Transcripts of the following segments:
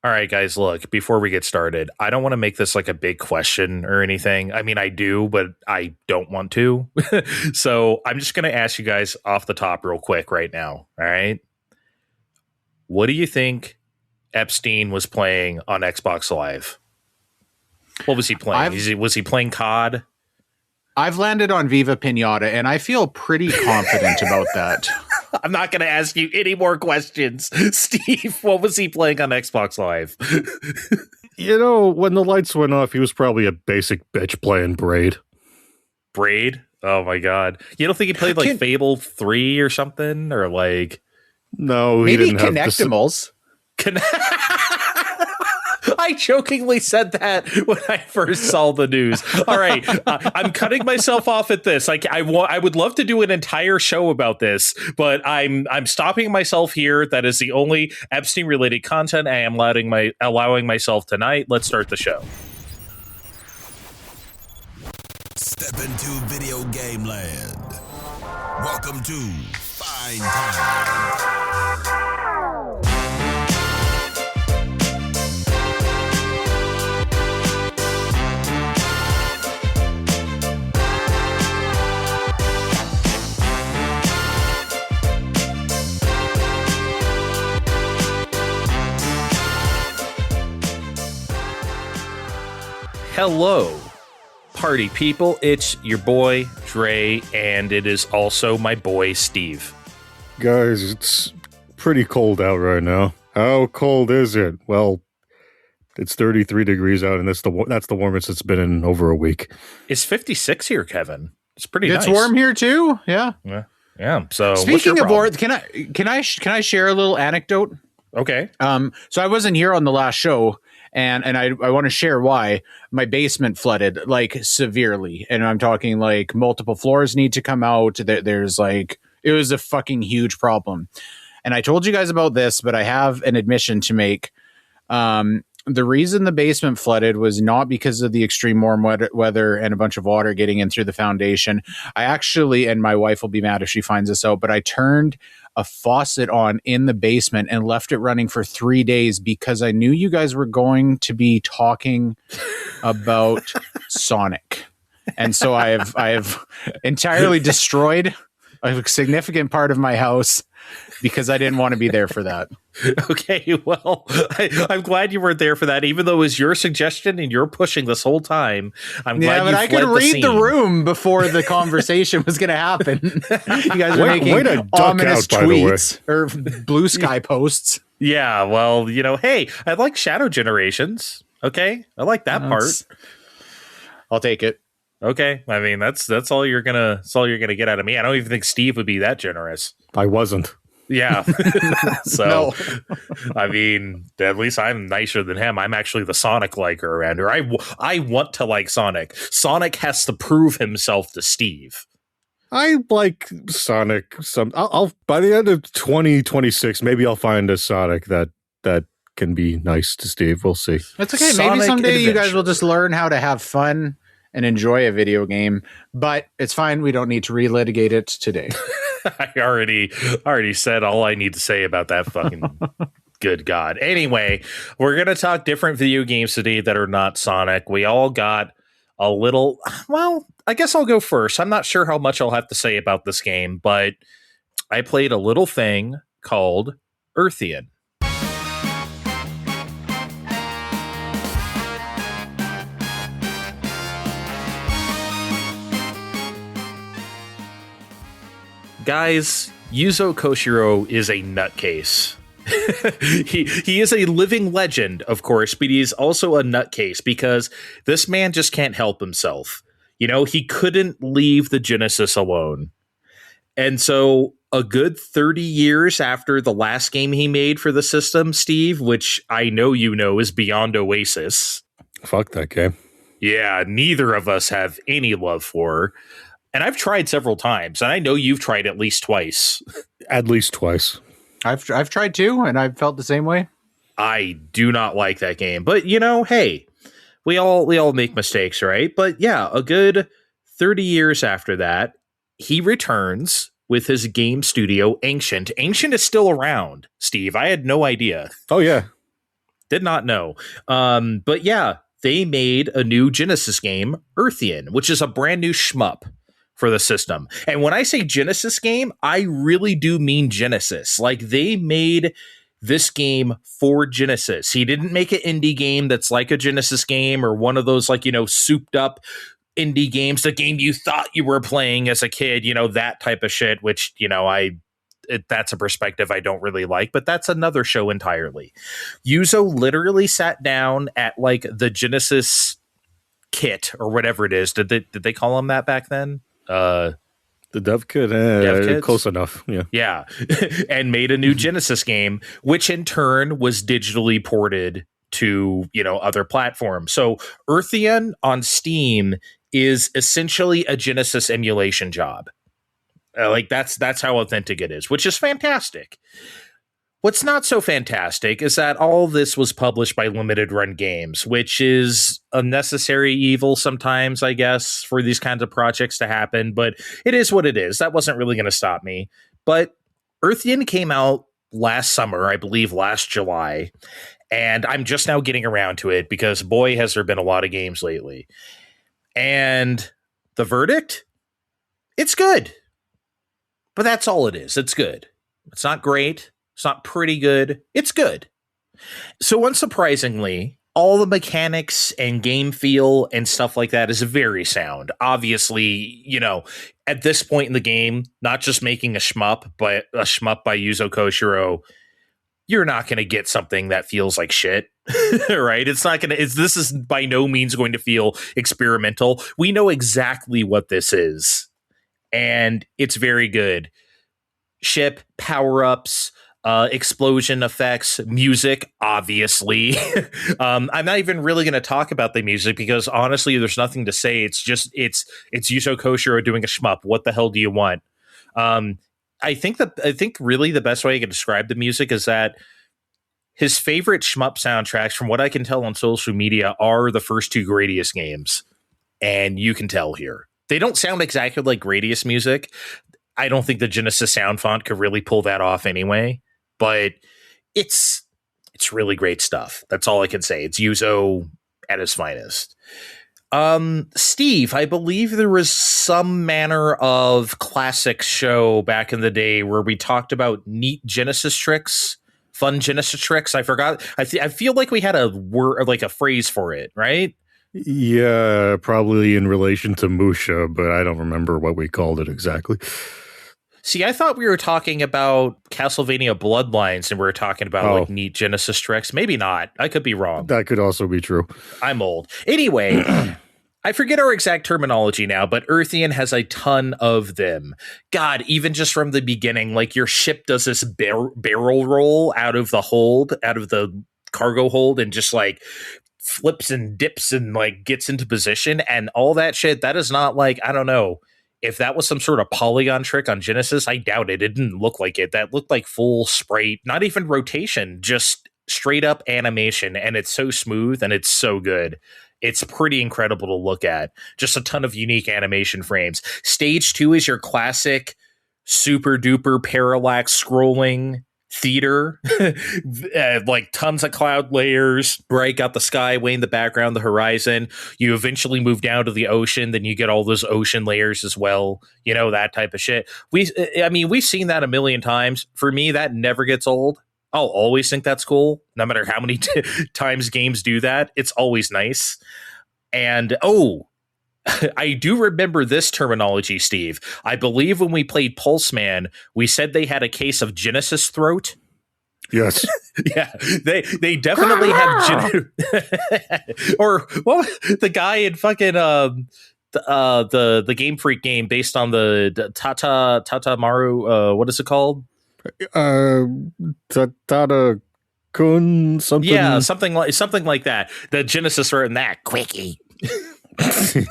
All right, guys, look, before we get started, I don't want to make this like a big question or anything. I mean, I do, but I don't want to. So I'm just going to ask you guys off the top real quick right now. All right. What do you think Epstein was playing on Xbox Live? What was he playing? Was he playing COD? I've landed on Viva Pinata, and I feel pretty confident about that. I'm not going to ask you any more questions. Steve, what was he playing on Xbox Live? You know, when the lights went off, he was probably a basic bitch playing Braid. Braid? Oh, my God. You don't think he played like Fable 3 or something? Or like... No, he didn't have Connectimals. I jokingly said that when I first saw the news. All right, I'm cutting myself off at this. I would love to do an entire show about this, but I'm stopping myself here. That is the only Epstein-related content I am allowing myself tonight. Let's start the show. Step into video game land. Welcome to Fine Time. Hello, party people. It's your boy, Dre, and it is also my boy, Steve. Guys, it's pretty cold out right now. How cold is it? Well, it's 33 degrees out, and that's the warmest it's been in over a week. It's 56 here, Kevin. It's pretty nice. It's warm here, too. Yeah. So speaking of warm, can I share a little anecdote? Okay. So I wasn't here on the last show. And I want to share why my basement flooded like severely. And I'm talking like multiple floors need to come out. There's like, it was a fucking huge problem. And I told you guys about this, but I have an admission to make. The reason the basement flooded was not because of the extreme warm weather and a bunch of water getting in through the foundation. I actually, and my wife will be mad if she finds this out, but I turned a faucet on in the basement and left it running for 3 days because I knew you guys were going to be talking about Sonic. And so I have entirely destroyed a significant part of my house because I didn't want to be there for that. Okay, well, I'm glad you weren't there for that, even though it was your suggestion and you're pushing this whole time. I'm glad you fled the scene. I could read the room before the conversation was going to happen. You guys are making ominous tweets or blue sky posts. Yeah, well, hey, I like Shadow Generations. Okay, I like that part. I'll take it. Okay, I mean that's all you're gonna get out of me. I don't even think Steve would be that generous. I wasn't. Yeah. So, no. I mean, at least I'm nicer than him. I'm actually the Sonic liker around here. I want to like Sonic. Sonic has to prove himself to Steve. I like Sonic. I'll by the end of 2026, maybe I'll find a Sonic that can be nice to Steve. We'll see. It's okay. Maybe someday you guys will just learn how to have fun and enjoy a video game, but it's fine. We don't need to relitigate it today. I already said all I need to say about that fucking good God. Anyway, we're going to talk different video games today that are not Sonic. We all got a little, well, I guess I'll go first. I'm not sure how much I'll have to say about this game, but I played a little thing called Earthion. Guys, Yuzo Koshiro is a nutcase. he is a living legend, of course, but he's also a nutcase because this man just can't help himself. He couldn't leave the Genesis alone. And so a good 30 years after the last game he made for the system, Steve, which I know is Beyond Oasis. Fuck that game. Yeah, neither of us have any love for. And I've tried several times, and I know you've tried at least twice. At least twice. I've tried too, and I've felt the same way. I do not like that game, but hey, we all make mistakes, right? But yeah, a good 30 years after that, he returns with his game studio, Ancient. Ancient is still around, Steve. I had no idea. Oh yeah. Did not know. But yeah, they made a new Genesis game, Earthion, which is a brand new shmup for the system. And when I say Genesis game, I really do mean Genesis. Like, they made this game for Genesis. He didn't make an indie game that's like a Genesis game or one of those, like, souped up indie games, the game you thought you were playing as a kid, that type of shit, which, that's a perspective I don't really like, but that's another show entirely. Yuzo literally sat down at like the Genesis kit or whatever it is. Did they call him that back then? The dev kit, close enough. Yeah. And made a new Genesis game, which in turn was digitally ported to, other platforms. So Earthion on Steam is essentially a Genesis emulation job. Like that's how authentic it is, which is fantastic. What's not so fantastic is that all this was published by Limited Run Games, which is a necessary evil sometimes, I guess, for these kinds of projects to happen. But it is what it is. That wasn't really going to stop me. But Earthion came out last summer, I believe last July. And I'm just now getting around to it because, boy, has there been a lot of games lately. And the verdict? It's good. But that's all it is. It's good. It's not great. It's not pretty good. It's good. So unsurprisingly, all the mechanics and game feel and stuff like that is very sound. Obviously, at this point in the game, not just making a shmup, but a shmup by Yuzo Koshiro, you're not going to get something that feels like shit, right? It's not going to, this is by no means going to feel experimental. We know exactly what this is, and it's very good. Ship, power-ups, explosion effects, music, obviously. I'm not even really going to talk about the music because honestly, there's nothing to say. It's just, it's Yuzo Koshiro doing a shmup. What the hell do you want? I think really the best way I can describe the music is that his favorite shmup soundtracks, from what I can tell on social media, are the first two Gradius games. And you can tell here. They don't sound exactly like Gradius music. I don't think the Genesis sound font could really pull that off anyway. But it's really great stuff. That's all I can say. It's Yuzo at his finest. Steve, I believe there was some manner of classic show back in the day where we talked about neat Genesis tricks, fun Genesis tricks. I forgot. I feel like we had a word, like a phrase for it, right? Yeah, probably in relation to Musha, but I don't remember what we called it exactly. See, I thought we were talking about Castlevania Bloodlines and we were talking about like neat Genesis tricks. Maybe not. I could be wrong. That could also be true. I'm old. Anyway, I forget our exact terminology now, but Earthion has a ton of them. God, even just from the beginning, like your ship does this barrel roll out of the cargo hold and just like flips and dips and like gets into position and all that shit. That is not like, I don't know. If that was some sort of polygon trick on Genesis, I doubt it. It didn't look like it. That looked like full sprite, not even rotation, just straight up animation. And it's so smooth and it's so good. It's pretty incredible to look at. Just a ton of unique animation frames. Stage 2 is your classic super duper parallax scrolling theater, like tons of cloud layers, right? Got the sky way in the background, the horizon. You eventually move down to the ocean, then you get all those ocean layers as well, that type of shit. We've seen that a million times. For me, that never gets old. I'll always think that's cool, no matter how many times games do that. It's always nice. And I do remember this terminology, Steve. I believe when we played Pulse Man, we said they had a case of Genesis throat. Yes. Yeah, they definitely have or well, the guy in fucking the Game Freak game based on the Tata Maru, what is it called? Tata Kun something. Yeah, something like that. The Genesis throat and that quickie. The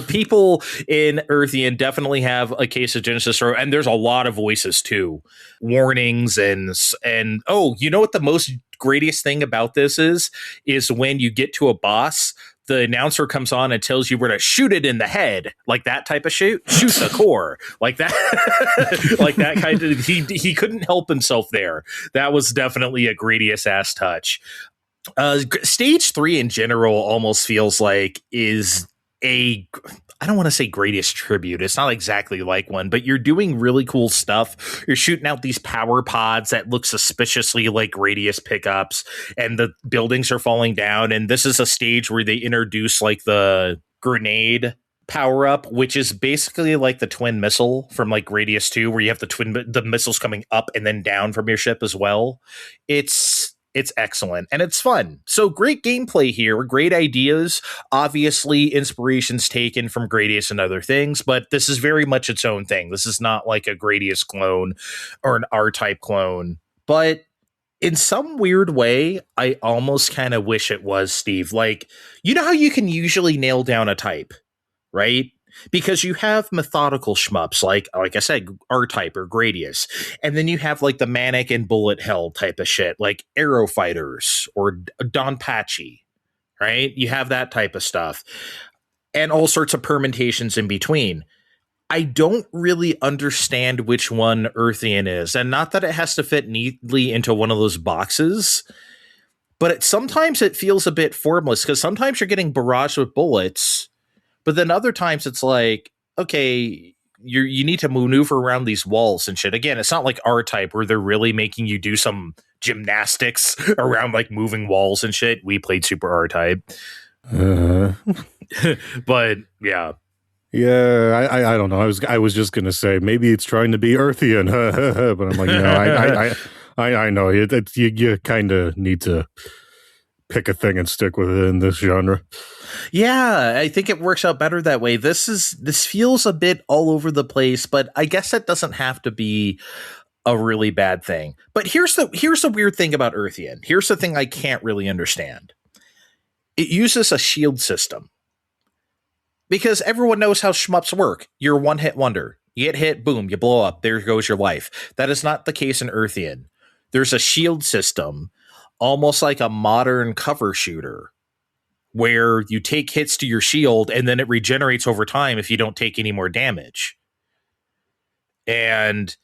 people in Earthion definitely have a case of Genesis throat, and there's a lot of voices too, warnings and you know what the most greatest thing about this is when you get to a boss, the announcer comes on and tells you where to shoot it in the head, like that type of shoot the core, like that, like that kind of. He couldn't help himself there. That was definitely a Gradius ass touch. Stage 3 in general almost feels like is I don't want to say Gradius tribute. It's not exactly like one, but you're doing really cool stuff. You're shooting out these power pods that look suspiciously like Gradius pickups, and the buildings are falling down. And this is a stage where they introduce like the grenade power up, which is basically like the twin missile from like Gradius 2, where you have the missiles coming up and then down from your ship as well. It's excellent and it's fun. So great gameplay here, great ideas. Obviously, inspirations taken from Gradius and other things, but this is very much its own thing. This is not like a Gradius clone or an R-type clone. But in some weird way, I almost kind of wish it was, Steve. Like, you know how you can usually nail down a type, right? Because you have methodical shmups like I said, R-Type or Gradius. And then you have like the Manic and Bullet Hell type of shit, like Arrow Fighters or Donpachi, right? You have that type of stuff. And all sorts of permutations in between. I don't really understand which one Earthion is. And not that it has to fit neatly into one of those boxes, but sometimes it feels a bit formless because sometimes you're getting barraged with bullets. But then other times it's like, okay, you need to maneuver around these walls and shit. Again, it's not like R-Type where they're really making you do some gymnastics around like moving walls and shit. We played Super R-Type. But yeah. Yeah, I don't know. I was just gonna say maybe it's trying to be Earthian, but I'm like, no, I know you kind of need to pick a thing and stick with it in this genre. Yeah, I think it works out better that way. This feels a bit all over the place, but I guess that doesn't have to be a really bad thing. But here's the weird thing about Earthion. Here's the thing I can't really understand. It uses a shield system. Because everyone knows how shmups work. You're a one-hit wonder. You get hit, boom, you blow up. There goes your life. That is not the case in Earthion. There's a shield system, almost like a modern cover shooter, where you take hits to your shield and then it regenerates over time if you don't take any more damage. And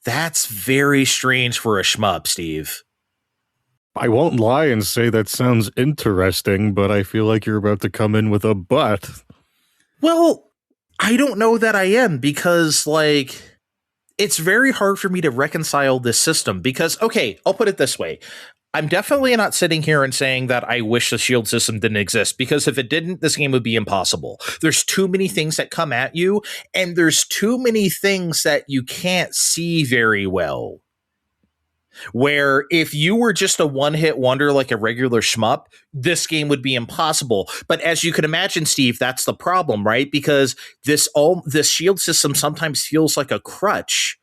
that's very strange for a shmup, Steve. I won't lie and say that sounds interesting, but I feel like you're about to come in with a but. Well, I don't know that I am, because like it's very hard for me to reconcile this system because, okay, I'll put it this way. I'm definitely not sitting here and saying that I wish the shield system didn't exist, because if it didn't, this game would be impossible. There's too many things that come at you, and there's too many things that you can't see very well. Where if you were just a one-hit wonder like a regular shmup, this game would be impossible. But as you can imagine, Steve, that's the problem, right? Because this shield system sometimes feels like a crutch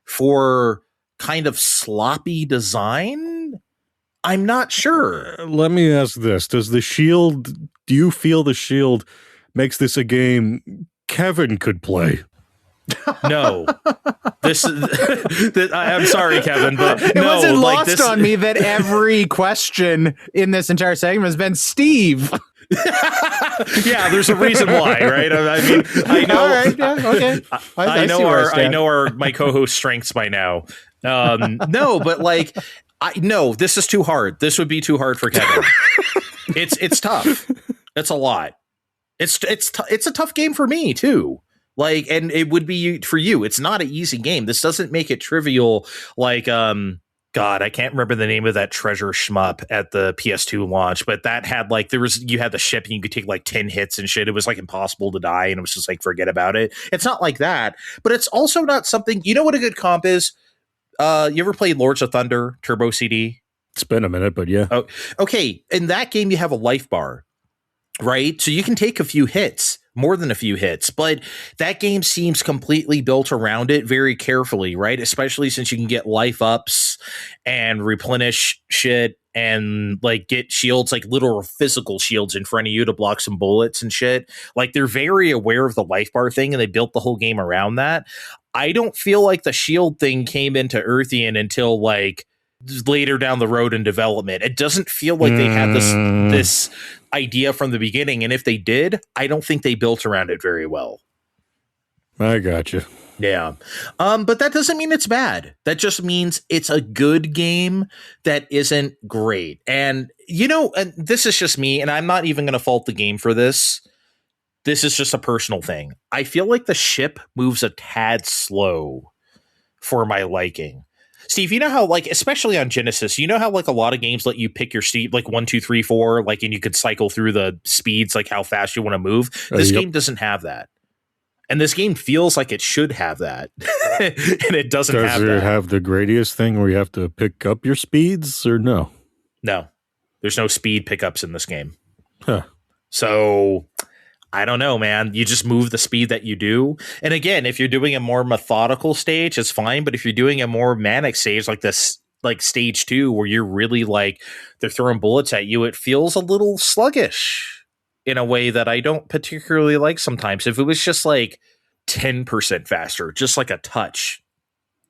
for kind of sloppy design. I'm not sure. Let me ask this. Do you feel the shield makes this a game Kevin could play? No. I'm sorry, Kevin, but it no, wasn't like lost this on me that every question in this entire segment has been Steve. Yeah, there's a reason why, right? I mean, I know. All right, yeah, okay. I know my co-host strengths by now. No, but like, this is too hard. This would be too hard for Kevin. It's tough. It's a lot. It's a tough game for me too. Like, and it would be for you. It's not an easy game. This doesn't make it trivial. Like, God, I can't remember the name of that treasure shmup at the PS2 launch, but that had like, you had the ship and you could take like 10 hits and shit. It was like impossible to die. And it was just like, forget about it. It's not like that, but it's also not something, you know what a good comp is? You ever played Lords of Thunder Turbo CD? It's been a minute, but yeah. Oh, okay. In that game, you have a life bar, right? So you can take a few hits, more than a few hits, but that game seems completely built around it very carefully, right? Especially since you can get life ups and replenish shit and like get shields, like literal physical shields in front of you to block some bullets and shit. Like they're very aware of the life bar thing and they built the whole game around that. I don't feel like the shield thing came into Earthion until like later down the road in development. It doesn't feel like they had this idea from the beginning. And if they did, I don't think they built around it very well. I gotcha. Yeah. But that doesn't mean it's bad. That just means it's a good game that isn't great. And, and this is just me, and I'm not even going to fault the game for this. This is just a personal thing. I feel like the ship moves a tad slow for my liking. Steve, you know how, like, especially on Genesis, you know how, like, a lot of games let you pick your speed, like 1, 2, 3, 4, like, and you could cycle through the speeds, like how fast you want to move. This game doesn't have that. And this game feels like it should have that. And it doesn't have that. Does it have the Gradius thing where you have to pick up your speeds, or no? No. There's no speed pickups in this game. Huh. So I don't know, man. You just move the speed that you do. And again, if you're doing a more methodical stage, it's fine. But if you're doing a more manic stage like this, like stage 2, where you're really like, they're throwing bullets at you, it feels a little sluggish in a way that I don't particularly like sometimes. If it was just like 10% faster, just like a touch,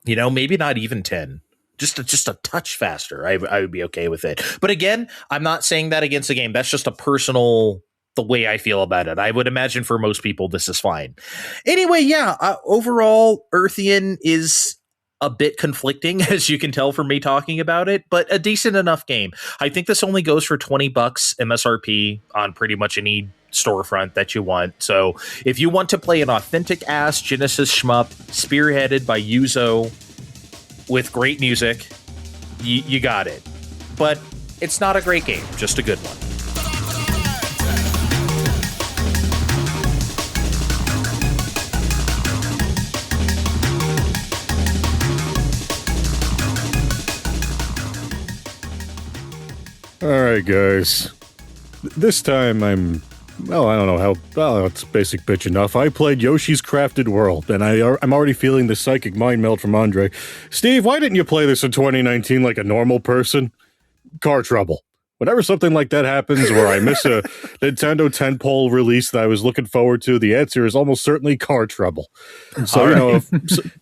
maybe not even 10, just a touch faster, I would be okay with it. But again, I'm not saying that against the game. That's just a personal, the way I feel about it. I would imagine for most people, this is fine. Anyway, yeah, overall, Earthion is a bit conflicting, as you can tell from me talking about it, but a decent enough game. I think this only goes for $20 MSRP on pretty much any storefront that you want. So if you want to play an authentic ass Genesis shmup spearheaded by Yuzo with great music, you got it. But it's not a great game, just a good one. All right, guys. This time I don't know how, well, it's basic bitch enough. I played Yoshi's Crafted World, and I'm already feeling the psychic mind melt from Andre. Steve, why didn't you play this in 2019 like a normal person? Car trouble. Whenever something like that happens, where I miss a Nintendo tentpole release that I was looking forward to, the answer is almost certainly car trouble. So,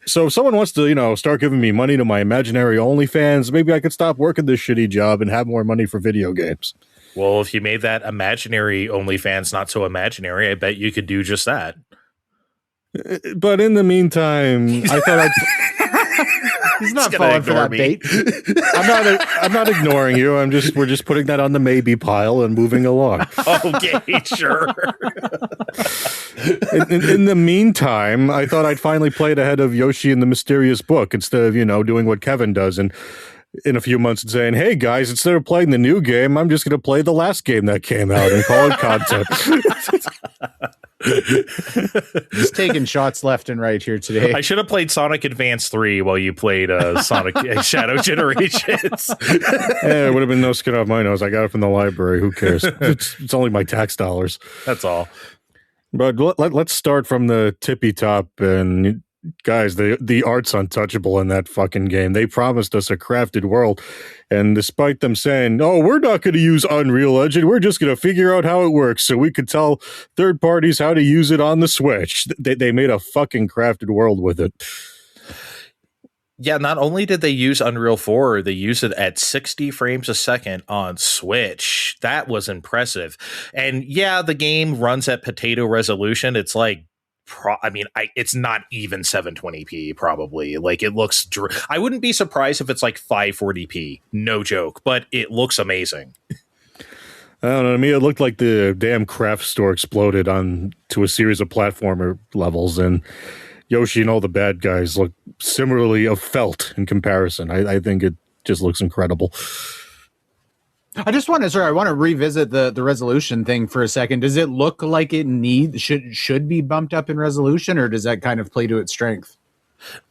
so if someone wants to, start giving me money to my imaginary OnlyFans, maybe I could stop working this shitty job and have more money for video games. Well, if you made that imaginary OnlyFans not so imaginary, I bet you could do just that. But in the meantime, I thought I'd... He's not falling for that bait. I'm not ignoring you. We're just putting that on the maybe pile and moving along. Okay, sure. In the meantime, I thought I'd finally play it ahead of Yoshi and the Mysterious Book instead of, doing what Kevin does and in a few months and saying, hey guys, instead of playing the new game, I'm just going to play the last game that came out and call it content. Just taking shots left and right here today. I should have played Sonic Advance 3 while you played Sonic Shadow Generations. It would have been no skin off my nose. I got it from the library. Who cares? It's only my tax dollars. That's all. But let's start from the tippy top. And guys, the art's untouchable in that fucking game. They promised us a crafted world. And despite them saying, oh, we're not going to use Unreal Engine, we're just going to figure out how it works so we could tell third parties how to use it on the Switch. They made a fucking crafted world with it. Yeah, not only did they use Unreal 4, they used it at 60 frames a second on Switch. That was impressive. And yeah, the game runs at potato resolution. It's like, it's not even 720p probably. Like it looks, I wouldn't be surprised if it's like 540p. No joke, but it looks amazing. I don't know. To me, it looked like the damn craft store exploded to a series of platformer levels, and Yoshi and all the bad guys look similarly felt in comparison. I think it just looks incredible. I want to revisit the resolution thing for a second. Does it look like it should be bumped up in resolution, or does that kind of play to its strength?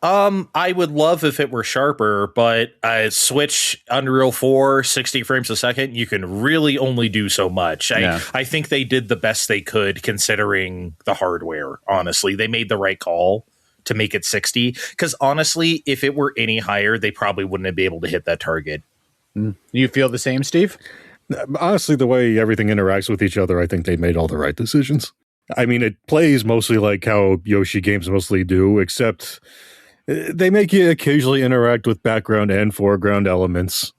I would love if it were sharper, but Switch Unreal 4 60 frames a second, you can really only do so much. I think they did the best they could considering the hardware. Honestly, they made the right call to make it 60, because honestly, if it were any higher, they probably wouldn't be able to hit that target. You feel the same, Steve? Honestly, the way everything interacts with each other, I think they made all the right decisions. I mean, it plays mostly like how Yoshi games mostly do, except they make you occasionally interact with background and foreground elements.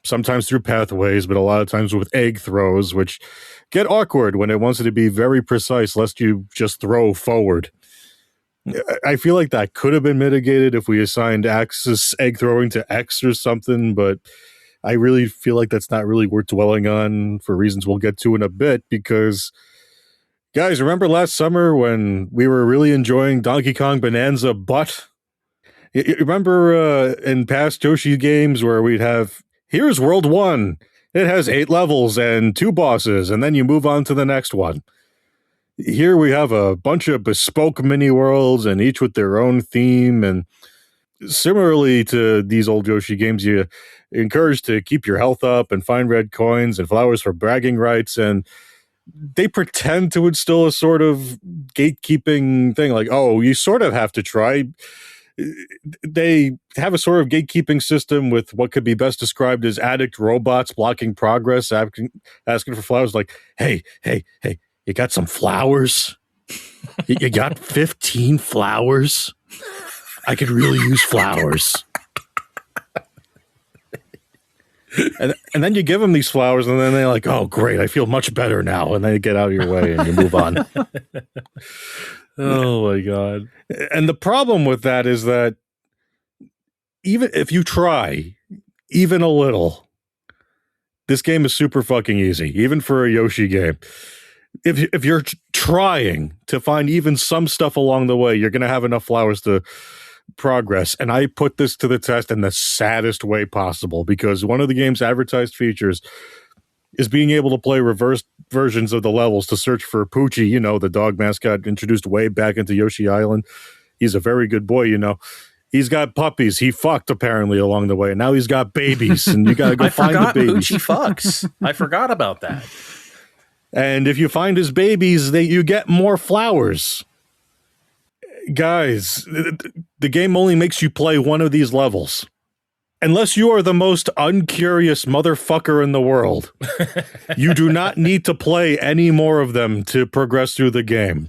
sometimes through pathways, but a lot of times with egg throws, which get awkward when it wants you to be very precise, lest you just throw forward. I feel like that could have been mitigated if we assigned axis egg throwing to X or something, but I really feel like that's not really worth dwelling on for reasons we'll get to in a bit, because guys, remember last summer when we were really enjoying Donkey Kong Bonanza Butt? You remember in past Yoshi games where we'd have, here's World 1. It has 8 levels and 2 bosses, and then you move on to the next one. Here we have a bunch of bespoke mini worlds, and each with their own theme. And similarly to these old Yoshi games, you're encouraged to keep your health up and find red coins and flowers for bragging rights. And they pretend to instill a sort of gatekeeping thing, like, oh, you sort of have to try. They have a sort of gatekeeping system with what could be best described as addict robots blocking progress, asking for flowers, like, hey, you got some flowers? You got 15 flowers? I could really use flowers. And then you give them these flowers, and then they're like, oh, great, I feel much better now. And then you get out of your way and you move on. Oh, my God. And the problem with that is that even if you try, even a little, this game is super fucking easy, even for a Yoshi game. If you're trying to find even some stuff along the way, you're going to have enough flowers to progress. And I put this to the test in the saddest way possible, because one of the game's advertised features is being able to play reverse versions of the levels to search for Poochie, you know, the dog mascot introduced way back into Yoshi Island. He's a very good boy, you know. He's got puppies. He fucked apparently along the way. And now he's got babies, and you got to go find the babies. Poochie fucks. I forgot about that. And if you find his babies, you get more flowers. Guys, the game only makes you play one of these levels. Unless you are the most uncurious motherfucker in the world, you do not need to play any more of them to progress through the game.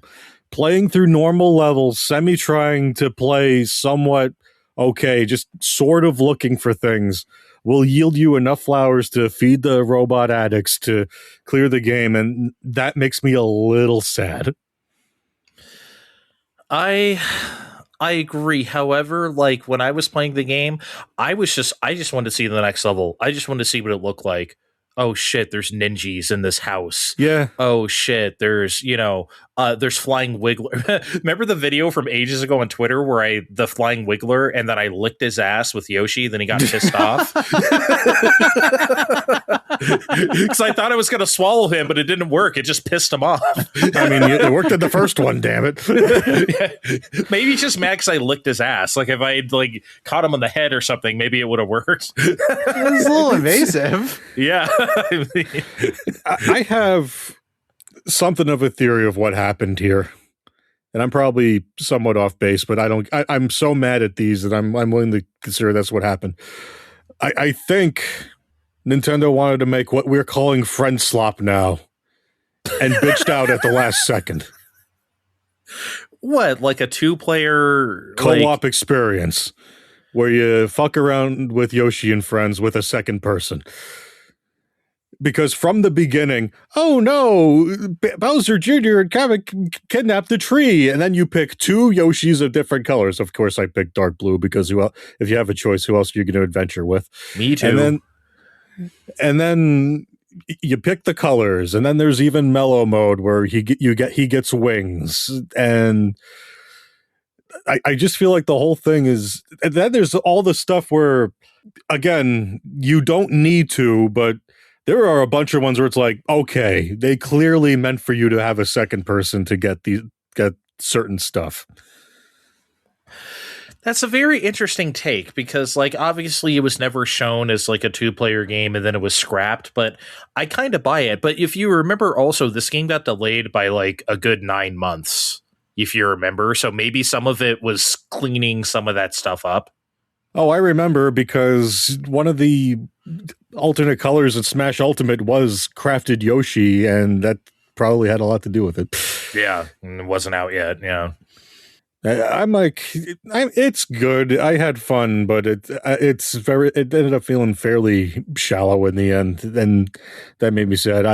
Playing through normal levels, semi-trying to play somewhat okay, just sort of looking for things, will yield you enough flowers to feed the robot addicts to clear the game, and that makes me a little sad. I agree. However, like when I was playing the game, I just wanted to see the next level. I just wanted to see what it looked like. Oh shit, there's ninjas in this house. Yeah. Oh shit, there's flying wiggler. Remember the video from ages ago on Twitter where the flying wiggler, and then I licked his ass with Yoshi, then he got pissed off. Because I thought I was going to swallow him, but it didn't work. It just pissed him off. I mean, it worked in the first one, damn it. Maybe he's just mad because I licked his ass. Like if I had caught him on the head or something, maybe it would have worked. It was a little invasive. Yeah. I have something of a theory of what happened here, and I'm probably somewhat off base, but I'm so mad at these that I'm willing to consider that's what happened. I think Nintendo wanted to make what we're calling friend slop now, and bitched out at the last second. What, like a 2-player co-op experience where you fuck around with Yoshi and friends with a second person? Because from the beginning, oh no, Bowser Jr. and Kamek kidnapped the tree, and then you pick 2 Yoshis of different colors. Of course, I picked dark blue because if you have a choice, who else are you going to adventure with? Me too. And then you pick the colors, and then there's even mellow mode where he gets wings, and I just feel like the whole thing is. And then there's all the stuff where, again, you don't need to, but there are a bunch of ones where it's like, okay, they clearly meant for you to have a second person to get certain stuff. That's a very interesting take because, obviously it was never shown as a 2-player game and then it was scrapped, but I kind of buy it. But if you remember also, this game got delayed by a good 9 months, if you remember. So maybe some of it was cleaning some of that stuff up. Oh, I remember, because one of the alternate colors at Smash Ultimate was crafted Yoshi, and that probably had a lot to do with it. Yeah, and it wasn't out yet, yeah. I'm like, it's good. I had fun, but it ended up feeling fairly shallow in the end, and that made me sad.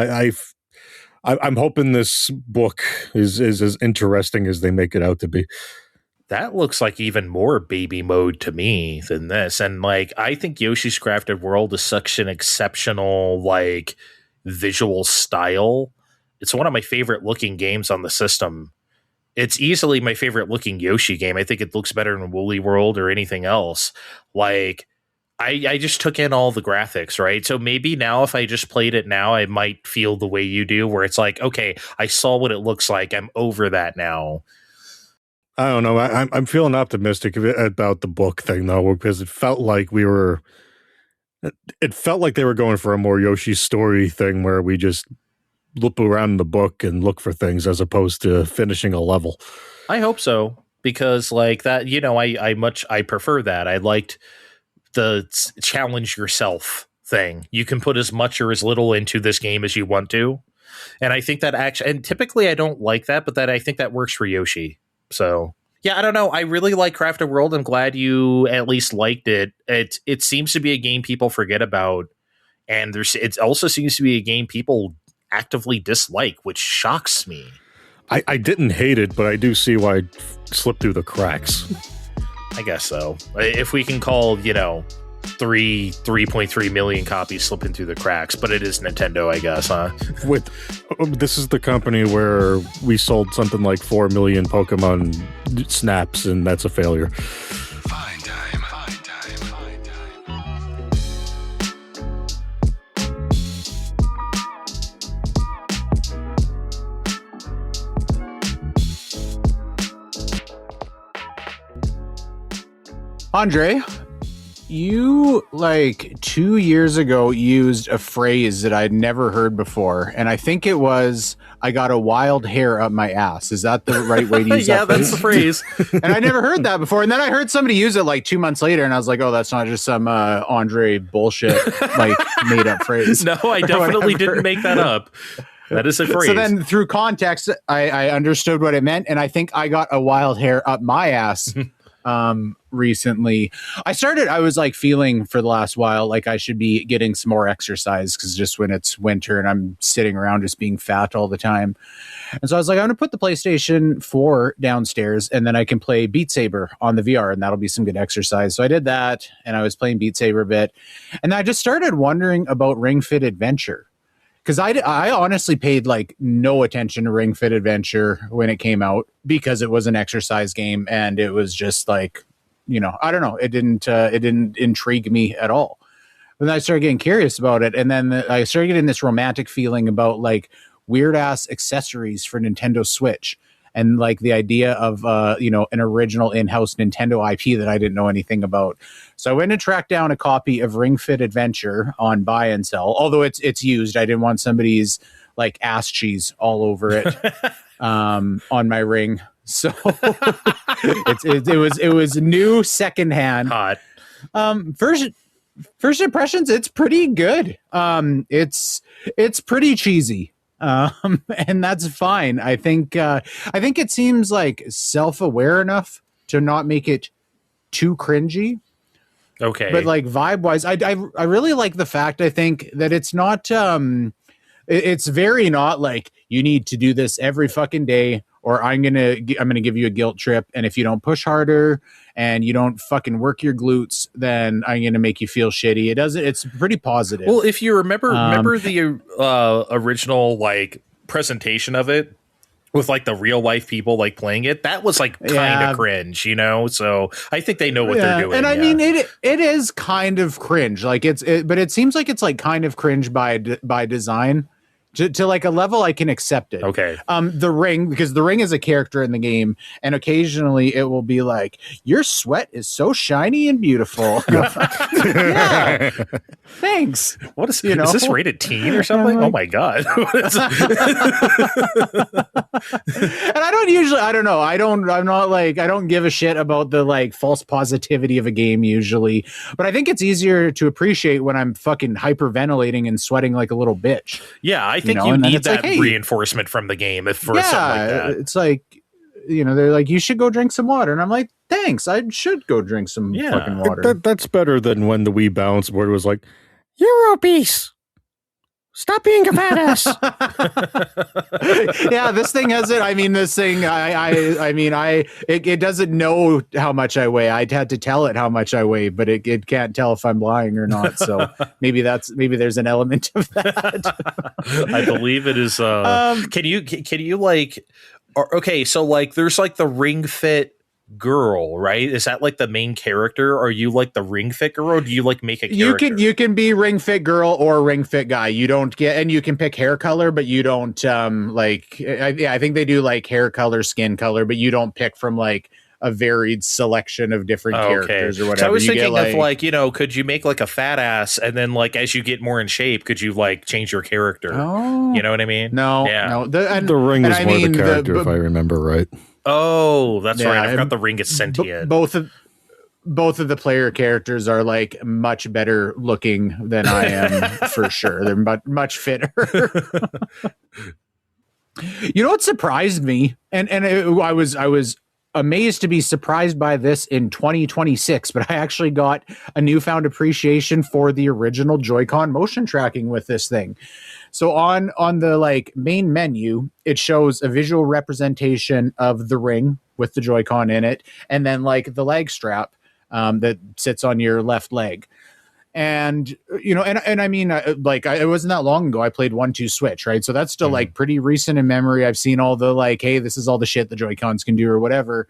I'm hoping this book is as interesting as they make it out to be. That looks like even more baby mode to me than this. And like, I think Yoshi's Crafted World is such an exceptional, like, visual style. It's one of my favorite looking games on the system. It's easily my favorite looking Yoshi game. I think it looks better than Woolly World or anything else. Like, I just took in all the graphics, right? So maybe now if I just played it now, I might feel the way you do, where it's like, okay, I saw what it looks like. I'm over that now. I don't know. I'm feeling optimistic about the book thing though, because it felt like they were going for a more Yoshi story thing where we just loop around the book and look for things as opposed to finishing a level. I hope so, because like that, I prefer that. I liked the challenge yourself thing. You can put as much or as little into this game as you want to. And I think that and typically I don't like that, but I think that works for Yoshi. So, yeah, I don't know. I really like Crafted World. I'm glad you at least liked it. It seems to be a game people forget about. And it also seems to be a game people actively dislike, which shocks me. I didn't hate it, but I do see why it slipped through the cracks. I guess so. If we can call, 3.3 million copies slipping through the cracks, but it is Nintendo, I guess, huh? This is the company where we sold something like 4 million Pokemon snaps, and that's a failure. Fine time. Andre, you, like, 2 years ago used a phrase that I'd never heard before, and I think it was, I got a wild hair up my ass. Is that the right way to use yeah, that that's the phrase. And I never heard that before, and then I heard somebody use it, like, 2 months later, and I was like, oh, that's not just some Andre bullshit, like, made-up phrase. No, I definitely didn't make that up. That is a phrase. So then, through context, I understood what it meant, and I think I got a wild hair up my ass recently. I was like feeling for the last while like I should be getting some more exercise, because just when it's winter and I'm sitting around just being fat all the time. And so I was like, I'm gonna put the PlayStation 4 downstairs, and then I can play Beat Saber on the VR, and that'll be some good exercise. So I did that, and I was playing Beat Saber a bit, and I just started wondering about Ring Fit Adventure. Because I honestly paid like no attention to Ring Fit Adventure when it came out, because it was an exercise game, and it was just like, I don't know, it didn't intrigue me at all. But then I started getting curious about it, and then I started getting this romantic feeling about like weird ass accessories for Nintendo Switch, and like the idea of an original in-house Nintendo IP that I didn't know anything about. So I went and tracked down a copy of Ring Fit Adventure on buy and sell. Although it's used, I didn't want somebody's like ass cheese all over it on my ring. So it was new secondhand. Hot. First impressions, it's pretty good. It's pretty cheesy. And that's fine. I think it seems like self-aware enough to not make it too cringy. Okay. But like vibe wise, I really like the fact, I think, that it's not it's very not like you need to do this every fucking day, or I'm gonna give you a guilt trip, and if you don't push harder and you don't fucking work your glutes, then I'm gonna make you feel shitty. It's pretty positive. Well, if you remember the original like presentation of it with like the real life people like playing it, that was like kind of cringe, so I think they know what they're doing. And I mean, it is kind of cringe, like but it seems like it's like kind of cringe by design. To like a level I can accept it. Okay. The ring, because the ring is a character in the game, and occasionally it will be like, your sweat is so shiny and beautiful. Yeah. Thanks. What is is this rated teen or something? Like, oh my god. And I don't give a shit about the like false positivity of a game usually, but I think it's easier to appreciate when I'm fucking hyperventilating and sweating like a little bitch. Yeah, I think you need that reinforcement from the game for something like that. It's like, they're like, you should go drink some water. And I'm like, thanks, I should go drink some fucking water. That's better than when the Wii balance board was like, you're obese. Stop being a fat ass. Yeah, this thing has it. I mean, this thing, it doesn't know how much I weigh. I'd had to tell it how much I weigh, but it can't tell if I'm lying or not. So maybe there's an element of that. I believe it is. Can you like, okay, so like there's like the Ring Fit girl, right? Is that like the main character? Are you like the Ring Fit girl, or do you like make a character? You can be Ring Fit girl or Ring Fit guy. You don't get, and you can pick hair color, but you don't I think they do like hair color, skin color, but you don't pick from like a varied selection of different characters or whatever. So I was thinking of like, could you make like a fat ass, and then like as you get more in shape, could you like change your character? Oh, you know what I mean? No, yeah. No. The Ring is more the character, if I remember right. Oh, that's right. I forgot the Ring is sentient. Both of the player characters are like much better looking than I am for sure. They're much fitter. You know what surprised me, I was amazed to be surprised by this in 2026, but I actually got a newfound appreciation for the original Joy-Con motion tracking with this thing. So on the like main menu, it shows a visual representation of the ring with the Joy-Con in it, and then like the leg strap that sits on your left leg. And I mean, like it wasn't that long ago I played 1-2 Switch, right? So that's still like pretty recent in memory. I've seen all the like, hey, this is all the shit the Joy-Cons can do or whatever.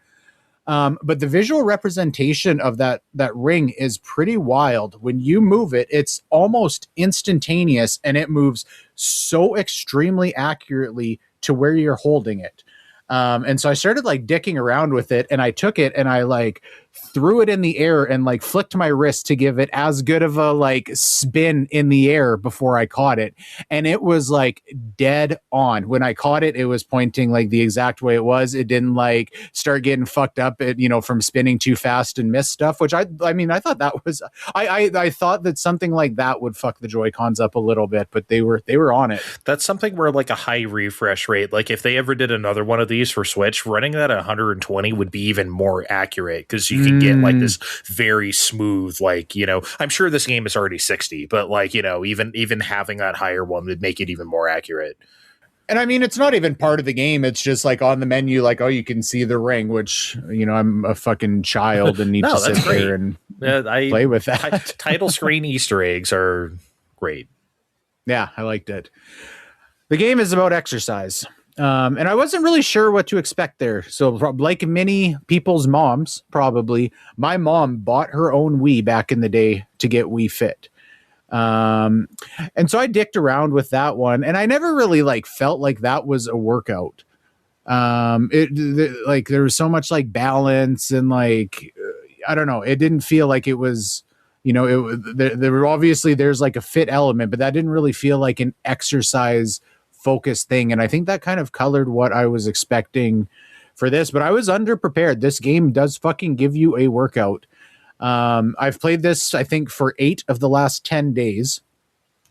But the visual representation of that ring is pretty wild. When you move it, it's almost instantaneous, and it moves so extremely accurately to where you're holding it. And so I started like dicking around with it, and I took it and I like threw it in the air and like flicked my wrist to give it as good of a like spin in the air before I caught it. And it was like dead on. When I caught it, it was pointing like the exact way it was. It didn't like start getting fucked up from spinning too fast and miss stuff, which I thought that was, I thought that something like that would fuck the Joy-Cons up a little bit, but they were on it. That's something where like a high refresh rate, like if they ever did another one of these for Switch, running that at 120 would be even more accurate, because you can get like this very smooth, like, I'm sure this game is already 60, but like, even having that higher one would make it even more accurate. And I mean, it's not even part of the game. It's just like on the menu, like, oh, you can see the ring, which, I'm a fucking child and need to sit there and play with that. Title screen Easter eggs are great. Yeah, I liked it. The game is about exercise. And I wasn't really sure what to expect there. So like many people's moms, probably, my mom bought her own Wii back in the day to get Wii Fit. And so I dicked around with that one, and I never really like felt like that was a workout. Like there was so much like balance and like, I don't know. It didn't feel like it was, there were obviously there's like a fit element, but that didn't really feel like an exercise focused thing. And I think that kind of colored what I was expecting for this, but I was underprepared. This game does fucking give you a workout. I've played this, I think, for 8 of the last 10 days,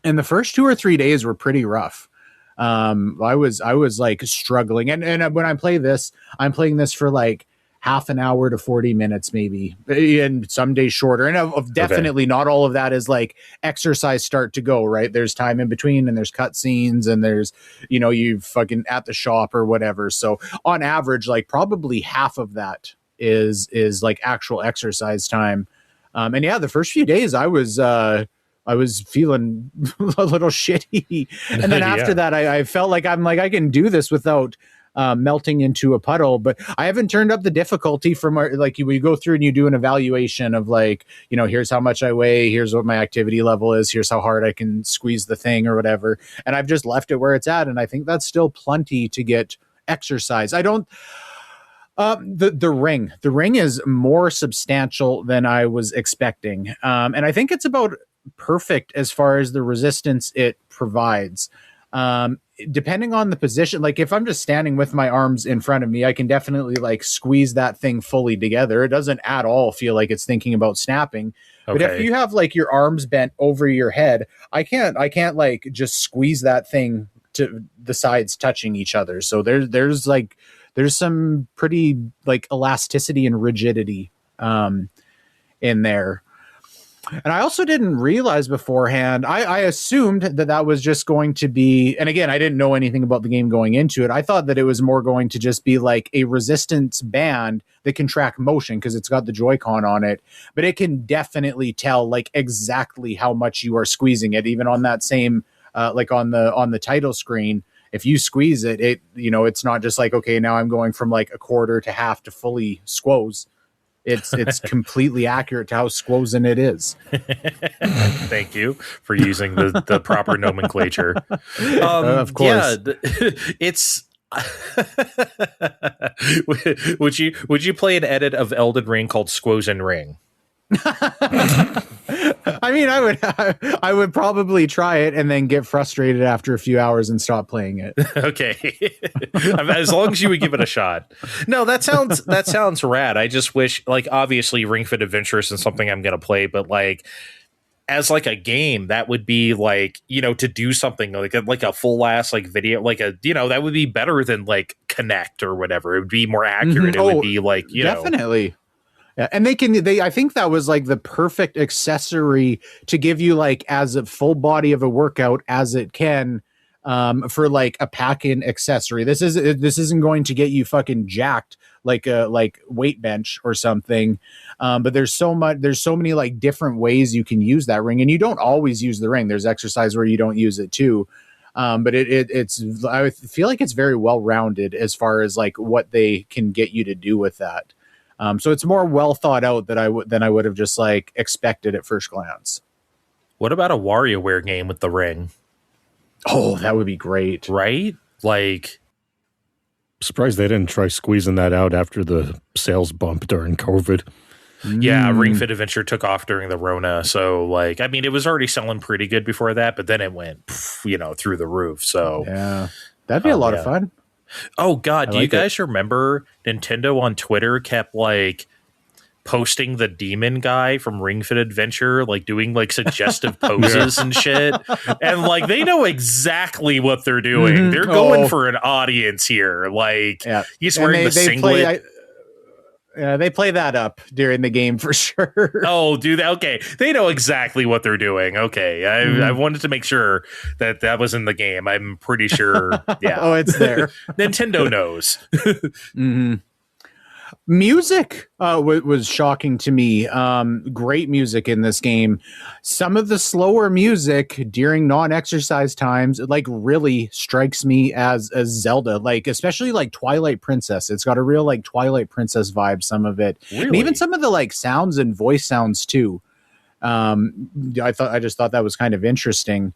and the first 2 or 3 days were pretty rough. I was like struggling, and when I play this, I'm playing this for like half an hour to 40 minutes, maybe, and some days shorter. And of definitely not all of that is like exercise start to go, right? There's time in between, and there's cut scenes, and there's, you fucking at the shop or whatever. So on average, like probably half of that is like actual exercise time. And yeah, the first few days I was feeling a little shitty. And then after that, I felt like I can do this without melting into a puddle. But I haven't turned up the difficulty from like you go through and you do an evaluation of like, here's how much I weigh, here's what my activity level is, here's how hard I can squeeze the thing or whatever. And I've just left it where it's at. And I think that's still plenty to get exercise. I don't. The ring is more substantial than I was expecting. And I think it's about perfect as far as the resistance it provides. Depending on the position, like if I'm just standing with my arms in front of me, I can definitely like squeeze that thing fully together. It doesn't at all feel like it's thinking about snapping. Okay. But if you have like your arms bent over your head, I can't like just squeeze that thing to the sides touching each other. So there's like there's some pretty like elasticity and rigidity in there. And I also didn't realize beforehand, I assumed that was just going to be, and again, I didn't know anything about the game going into it. I thought that it was more going to just be like a resistance band that can track motion because it's got the Joy-Con on it, but it can definitely tell like exactly how much you are squeezing it, even on that same, like on the title screen. If you squeeze it, it's not just like, okay, now I'm going from like a quarter to half to fully squoze. It's completely accurate to how Squozen it is. Thank you for using the proper nomenclature. Of course. Yeah, it's. would you play an edit of Elden Ring called Squozen Ring? I mean, I would probably try it and then get frustrated after a few hours and stop playing it. Okay. As long as you would give it a shot. No, that sounds rad. I just wish, like, obviously Ring Fit Adventure isn't something I'm going to play, but like as like a game, that would be like, to do something like a full ass like video, like that would be better than like Connect or whatever. It would be more accurate. Mm-hmm. It would be like, definitely. Yeah, and I think that was like the perfect accessory to give you like as a full body of a workout as it can, for like a pack-in accessory. This isn't going to get you fucking jacked like a weight bench or something. But there's so many like different ways you can use that ring, and you don't always use the ring. There's exercise where you don't use it too. But it's I feel like it's very well rounded as far as like what they can get you to do with that. So it's more well thought out than I would have just like expected at first glance. What about a WarioWare game with the ring? Oh, that would be great. Right? Like, surprised they didn't try squeezing that out after the sales bump during COVID. Yeah, Ring Fit Adventure took off during the Rona. So, like, I mean, it was already selling pretty good before that, but then it went, through the roof. So, yeah, that'd be a lot of fun. Oh, God. Do you guys remember Nintendo on Twitter kept, like, posting the demon guy from Ring Fit Adventure, like, doing, like, suggestive poses and shit? And, like, they know exactly what they're doing. Mm-hmm. They're going for an audience here. Like, he's wearing the singlet. They play that up during the game for sure. Oh, do they? Okay. They know exactly what they're doing. Okay. I wanted to make sure that was in the game. I'm pretty sure. Yeah. Oh, it's there. Nintendo knows. Mm-hmm. Music was shocking to me. Great music in this game. Some of the slower music during non-exercise times, like, really strikes me as Zelda, like especially like Twilight Princess. It's got a real like Twilight Princess vibe, some of it. Really? And even some of the like sounds and voice sounds too. I just thought that was kind of interesting.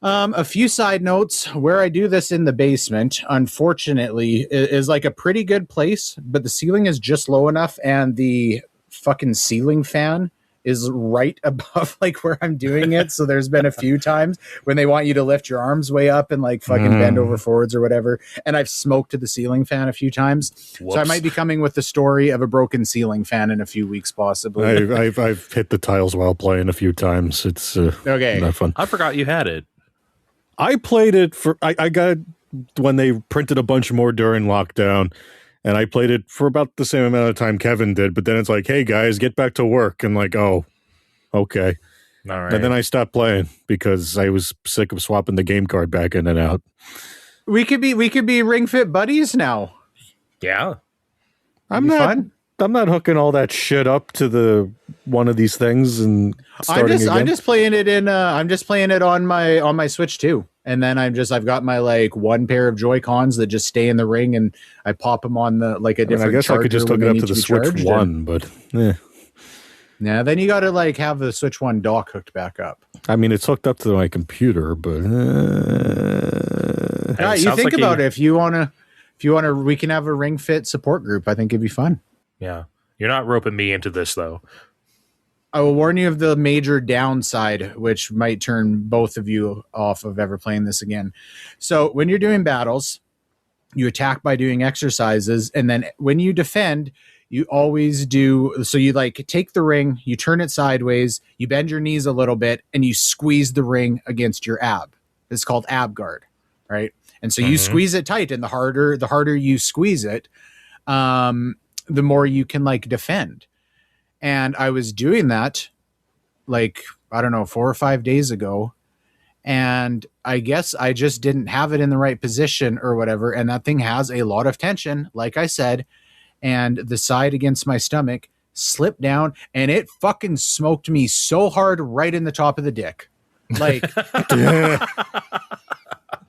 A few side notes. Where I do this in the basement, unfortunately, is like a pretty good place, but the ceiling is just low enough, and the fucking ceiling fan is right above like where I'm doing it. So there's been a few times when they want you to lift your arms way up and like fucking bend over forwards or whatever, and I've smoked to the ceiling fan a few times. Whoops. So I might be coming with the story of a broken ceiling fan in a few weeks, possibly. I've hit the tiles while playing a few times. It's okay. Not fun. I forgot you had it. I played it I got when they printed a bunch more during lockdown, and I played it for about the same amount of time Kevin did, but then it's like, hey guys, get back to work, and like, oh, okay. All right. And then I stopped playing because I was sick of swapping the game card back in and out. We could be Ring Fit buddies now. Yeah. I'm not hooking all that shit up to the one of these things and starting again. I'm just playing it on my Switch too. And then I've got my like one pair of Joy-Cons that just stay in the ring, and I pop them on the like a different. I guess I could just hook it up to the Switch One, but yeah. Yeah, then you got to like have the Switch One dock hooked back up. I mean, it's hooked up to my computer, but you think about it. If you wanna, we can have a Ring Fit support group. I think it'd be fun. Yeah, you're not roping me into this though. I will warn you of the major downside, which might turn both of you off of ever playing this again. So when you're doing battles, you attack by doing exercises, and then when you defend, you always do. So you like take the ring, you turn it sideways, you bend your knees a little bit, and you squeeze the ring against your ab. It's called ab guard. right? And so you squeeze it tight, and the harder you squeeze it, the more you can like defend. And I was doing that like, I don't know, 4 or 5 days ago. And I guess I just didn't have it in the right position or whatever. And that thing has a lot of tension, like I said, and the side against my stomach slipped down and it fucking smoked me so hard right in the top of the dick. Like, to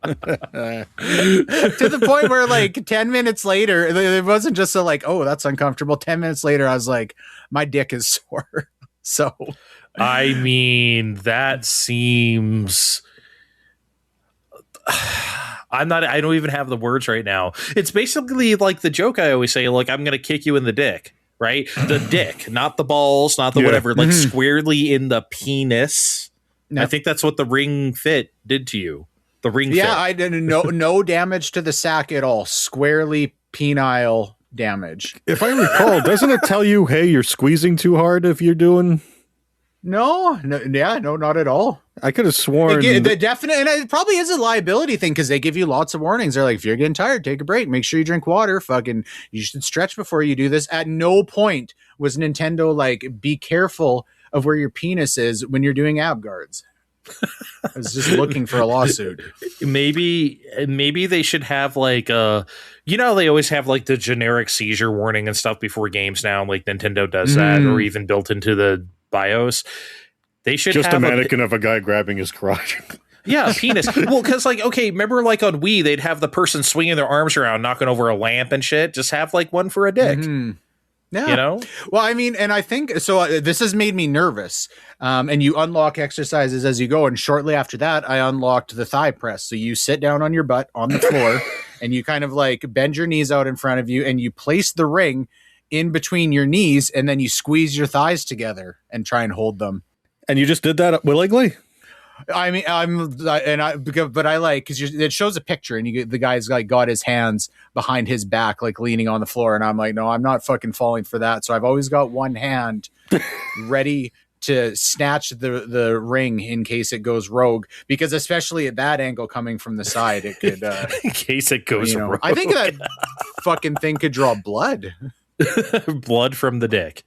the point where like 10 minutes later, it wasn't just so like, oh, that's uncomfortable. 10 minutes later, I was like, my dick is sore. So, I mean, that seems... I don't even have the words right now. It's basically like the joke I always say, like, I'm going to kick you in the dick, right? The dick, not the balls, not the whatever, like squarely in the penis. No. I think that's what the ring fit did to you. The ring fit. Yeah, I didn't no damage to the sack at all. Squarely penile damage. If I recall, doesn't it tell you, hey, you're squeezing too hard if you're doing... No, not at all. I could have sworn the definite, and it probably is a liability thing because they give you lots of warnings. They're like, if you're getting tired, take a break. Make sure you drink water. Fucking, you should stretch before you do this. At no point was Nintendo like, be careful of where your penis is when you're doing ab guards. I was just looking for a lawsuit. Maybe they should have like you know, they always have like the generic seizure warning and stuff before games now. Like Nintendo does that, or even built into the BIOS. They should just have a mannequin of a guy grabbing his crotch. Yeah, penis. Well, because like, okay, remember like on Wii, they'd have the person swinging their arms around, knocking over a lamp and shit. Just have like one for a dick. Yeah. You know? Well, I mean, and I think so. This has made me nervous. And you unlock exercises as you go. And shortly after that, I unlocked the thigh press. So you sit down on your butt on the floor and you kind of like bend your knees out in front of you and you place the ring in between your knees and then you squeeze your thighs together and try and hold them. And you just did that willingly? I mean, but I like, because it shows a picture and the guy's like got his hands behind his back, like leaning on the floor. And I'm like, no, I'm not fucking falling for that. So I've always got one hand ready to snatch the ring in case it goes rogue, because especially at that angle coming from the side, it could, in case it goes rogue. I think that fucking thing could draw blood. Blood from the dick.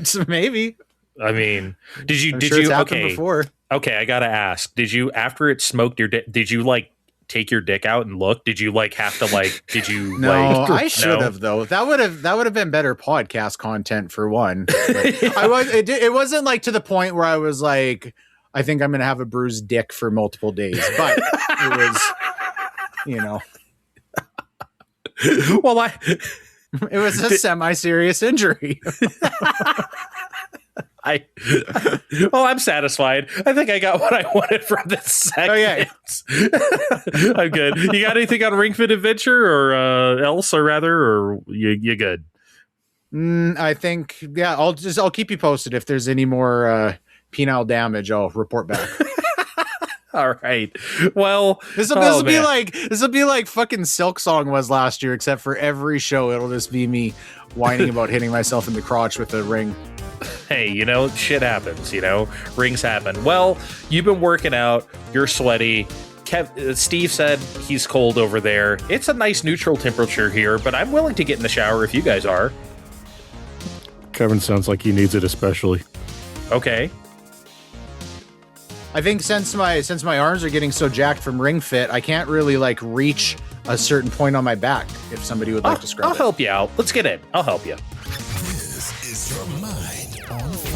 So maybe. I mean, did you happened before? Okay, I gotta ask. Did you, after it smoked your dick, did you like take your dick out and look? Did you like have to like? Did you? No, I should have though. That would have been better podcast content for one. It wasn't like to the point where I was like, I think I'm gonna have a bruised dick for multiple days, but it was, you know. Well, it was a semi-serious injury. I'm satisfied. I think I got what I wanted from this segment. I'm good. You got anything on Ring Fit Adventure or you good? I think, yeah, I'll keep you posted if there's any more penile damage. I'll report back. All right. Well, this will be like fucking Silk Song was last year, except for every show it'll just be me whining about hitting myself in the crotch with a ring. Hey, you know, shit happens, you know, rings happen. Well, you've been working out, you're sweaty. Steve said he's cold over there. It's a nice neutral temperature here, but I'm willing to get in the shower if you guys are. Kevin sounds like he needs it especially. Okay. I think since my arms are getting so jacked from Ring Fit, I can't really like reach a certain point on my back. If somebody would like to describe it. I'll help you out. Let's get in. I'll help you. This is your mind on fire.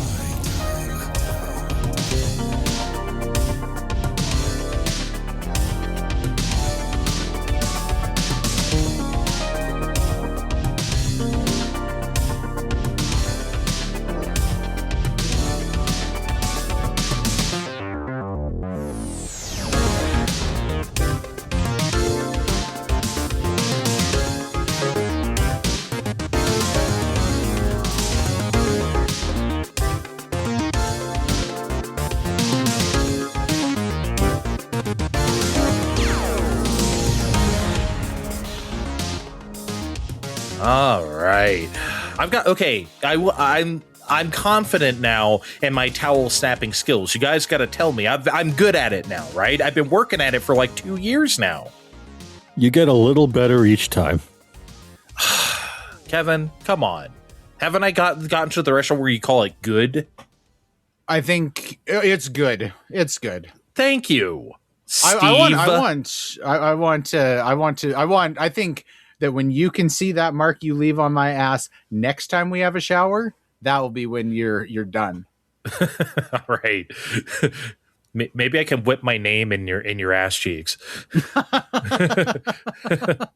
All right. I've got, okay. I'm confident now in my towel snapping skills. You guys got to tell me. I'm good at it now, right? I've been working at it for like 2 years now. You get a little better each time. Kevin, come on. Haven't I gotten to the restaurant where you call it good? I think it's good. It's good. Thank you, Steve. I think that when you can see that mark you leave on my ass next time we have a shower, that will be when you're done. All right. Maybe I can whip my name in your ass cheeks.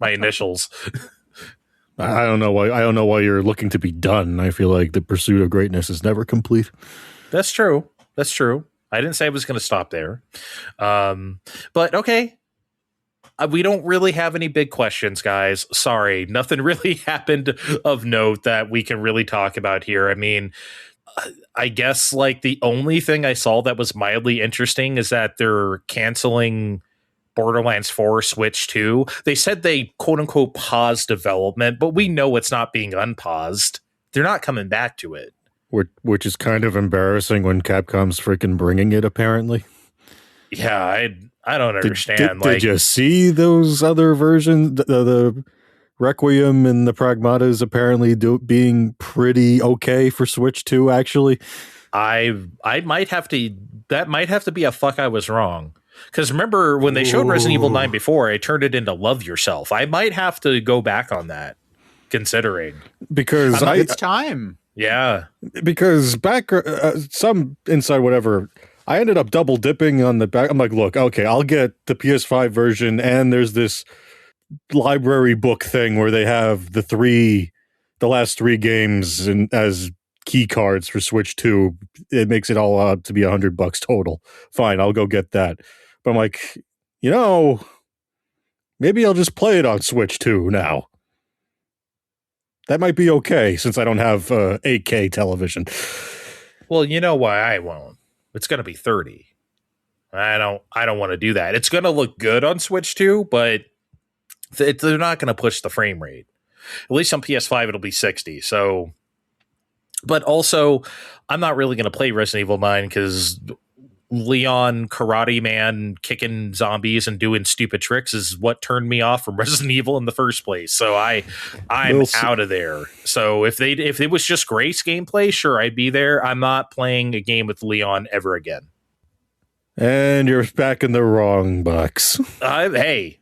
My initials. I don't know why you're looking to be done. I feel like the pursuit of greatness is never complete. That's true. I didn't say I was going to stop there. But okay. We don't really have any big questions, guys. Sorry. Nothing really happened of note that we can really talk about here. I mean, I guess like the only thing I saw that was mildly interesting is that they're canceling Borderlands 4 Switch 2. They said they quote unquote paused development, but we know it's not being unpaused. They're not coming back to it. Which is kind of embarrassing when Capcom's freaking bringing it, apparently. Yeah, I don't understand. Did you see those other versions? The Requiem and the Pragmatas apparently being pretty okay for Switch 2, actually. I might have to, that might have to be a fuck I was wrong. Because remember when they showed Resident Evil 9 before, I turned it into Love Yourself. I might have to go back on that, considering. Because it's time. Yeah. Because back, some inside whatever, I ended up double dipping on the back. I'm like, look, okay, I'll get the PS5 version, and there's this library book thing where they have the last three games as key cards for Switch 2. It makes it all out to be $100 total. Fine, I'll go get that. But I'm like, maybe I'll just play it on Switch 2 now. That might be okay since I don't have 8K television. Well, you know why I won't. It's going to be 30. I don't want to do that. It's going to look good on Switch 2, but they're not going to push the frame rate. At least on PS5 it'll be 60. So, but also I'm not really going to play Resident Evil 9 because Leon Karate Man kicking zombies and doing stupid tricks is what turned me off from Resident Evil in the first place. So I'm out of there. So if it was just Grace gameplay, sure, I'd be there. I'm not playing a game with Leon ever again. And you're back in the wrong box. I'll die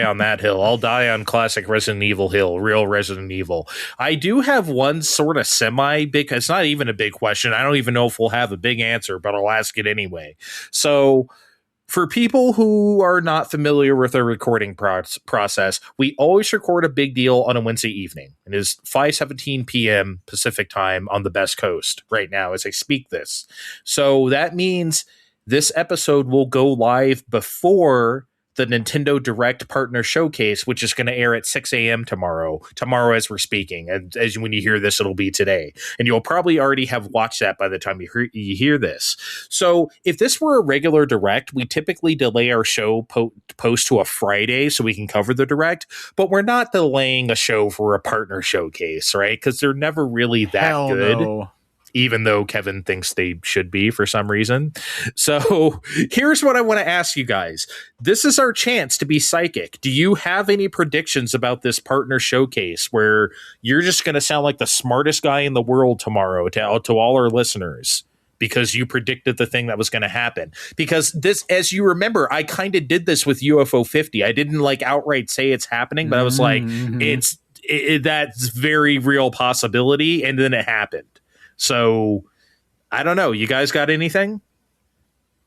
on that hill. I'll die on classic Resident Evil hill, real Resident Evil. I do have one sort of semi-big, it's not even a big question. I don't even know if we'll have a big answer, but I'll ask it anyway. So for people who are not familiar with our recording process, we always record a big deal on a Wednesday evening. It is 5:17 p.m. Pacific time on the Best Coast right now as I speak this. So that means this episode will go live before the Nintendo Direct Partner Showcase, which is going to air at 6 a.m. tomorrow as we're speaking. And when you hear this, it'll be today. And you'll probably already have watched that by the time you hear this. So if this were a regular Direct, we typically delay our show post to a Friday so we can cover the Direct. But we're not delaying a show for a Partner Showcase, right? Because they're never really that Hell good. No. Even though Kevin thinks they should be for some reason. So here's what I want to ask you guys. This is our chance to be psychic. Do you have any predictions about this Partner Showcase where you're just going to sound like the smartest guy in the world tomorrow to all our listeners because you predicted the thing that was going to happen? Because this, as you remember, I kind of did this with UFO 50. I didn't like outright say it's happening, but I was like, that's very real possibility. And then it happened. So, I don't know. You guys got anything?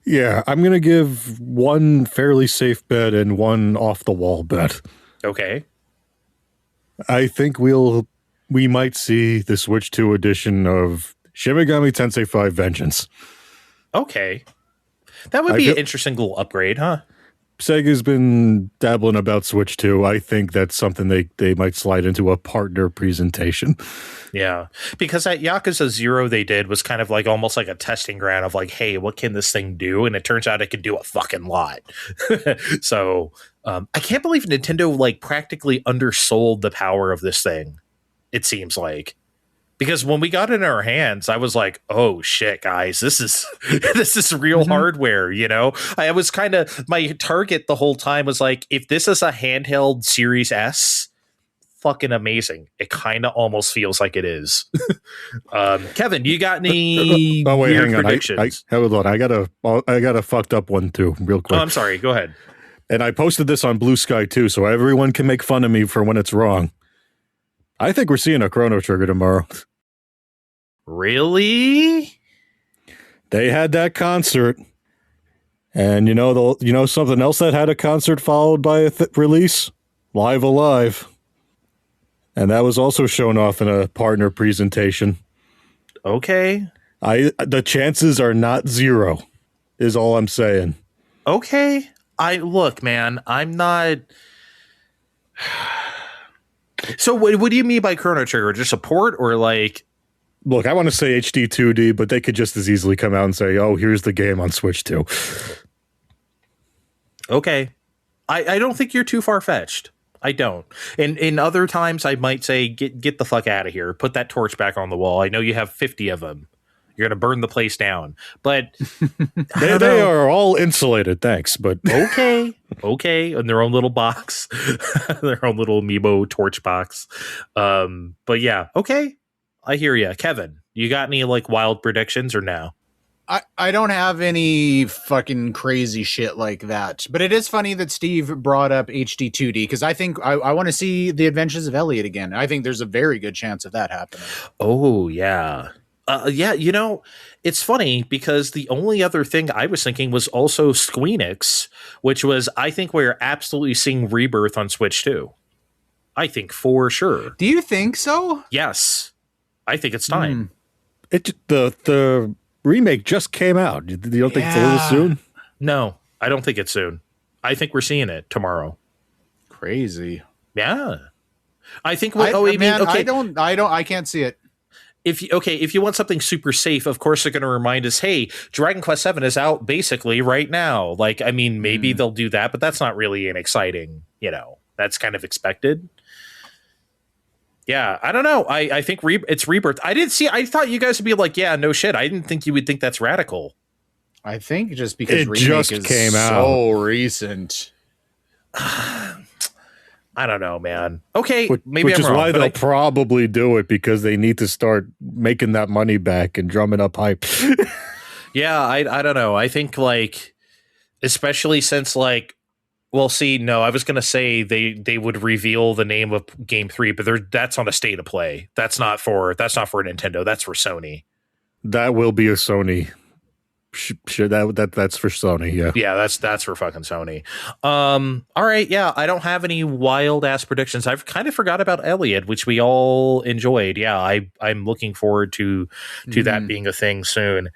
Yeah, I'm going to give one fairly safe bet and one off-the-wall bet. Okay. I think we might see the Switch 2 edition of Shin Megami Tensei 5 Vengeance. Okay. That would be an interesting little upgrade, huh? Sega's been dabbling about Switch 2. I think that's something they might slide into a partner presentation. Yeah, because that Yakuza 0 they did was kind of like almost like a testing ground of like, hey, what can this thing do? And it turns out it can do a fucking lot. So I can't believe Nintendo like practically undersold the power of this thing. It seems like. Because when we got it in our hands, I was like, "Oh shit, guys, this is this is real hardware." You know, I was kind of my target the whole time was like, if this is a handheld Series S, fucking amazing. It kind of almost feels like it is. Kevin, you got any weird predictions? Hold on, I got a fucked up one too, real quick. Oh, I'm sorry. Go ahead. And I posted this on Blue Sky too, so everyone can make fun of me for when it's wrong. I think we're seeing a Chrono Trigger tomorrow. Really? They had that concert, and you know something else that had a concert followed by a release? Live Alive. And that was also shown off in a partner presentation. Okay. The chances are not zero, is all I'm saying. Okay. Look, man, I'm not. So what do you mean by Chrono Trigger? Just a port or like? Look, I want to say HD 2D, but they could just as easily come out and say, "Oh, here's the game on Switch 2." Okay. I don't think you're too far-fetched. I don't. And in other times, I might say, get the fuck out of here. Put that torch back on the wall. I know you have 50 of them. You're going to burn the place down. But they are all insulated, thanks. But okay. In their own little box. Their own little amiibo torch box. But yeah, okay. I hear you. Kevin, you got any like wild predictions or no? I don't have any fucking crazy shit like that. But it is funny that Steve brought up HD 2D because I think I want to see the Adventures of Elliot again. I think there's a very good chance of that happening. Oh, yeah. Yeah, you know, it's funny because the only other thing I was thinking was also Squeenix, which was, I think we're absolutely seeing Rebirth on Switch too. I think for sure. Do you think so? Yes. I think it's time. The remake just came out. You don't think it's a little soon? No, I don't think it's soon. I think we're seeing it tomorrow. Crazy. Yeah. I think I can't see it. If you want something super safe, of course they're going to remind us, hey, Dragon Quest VII is out basically right now. Like, I mean, maybe they'll do that, but that's not really an exciting, that's kind of expected. Yeah, I don't know. I think it's Rebirth. I thought you guys would be like, yeah, no shit. I didn't think you would think that's radical. I think just because it just came out so recent. I don't know, man. Okay, maybe which I'm is wrong, why they'll probably do it because they need to start making that money back and drumming up hype. Yeah, I don't know. I think like, especially since like, well, see, no, I was gonna say they would reveal the name of Game 3, but that's on a state of play. That's not for Nintendo. That's for Sony. That will be a Sony. Sure, that's for Sony. Yeah, that's for fucking Sony. All right, yeah, I don't have any wild ass predictions. I've kind of forgot about Elliot, which we all enjoyed. Yeah, I'm looking forward to that being a thing soon.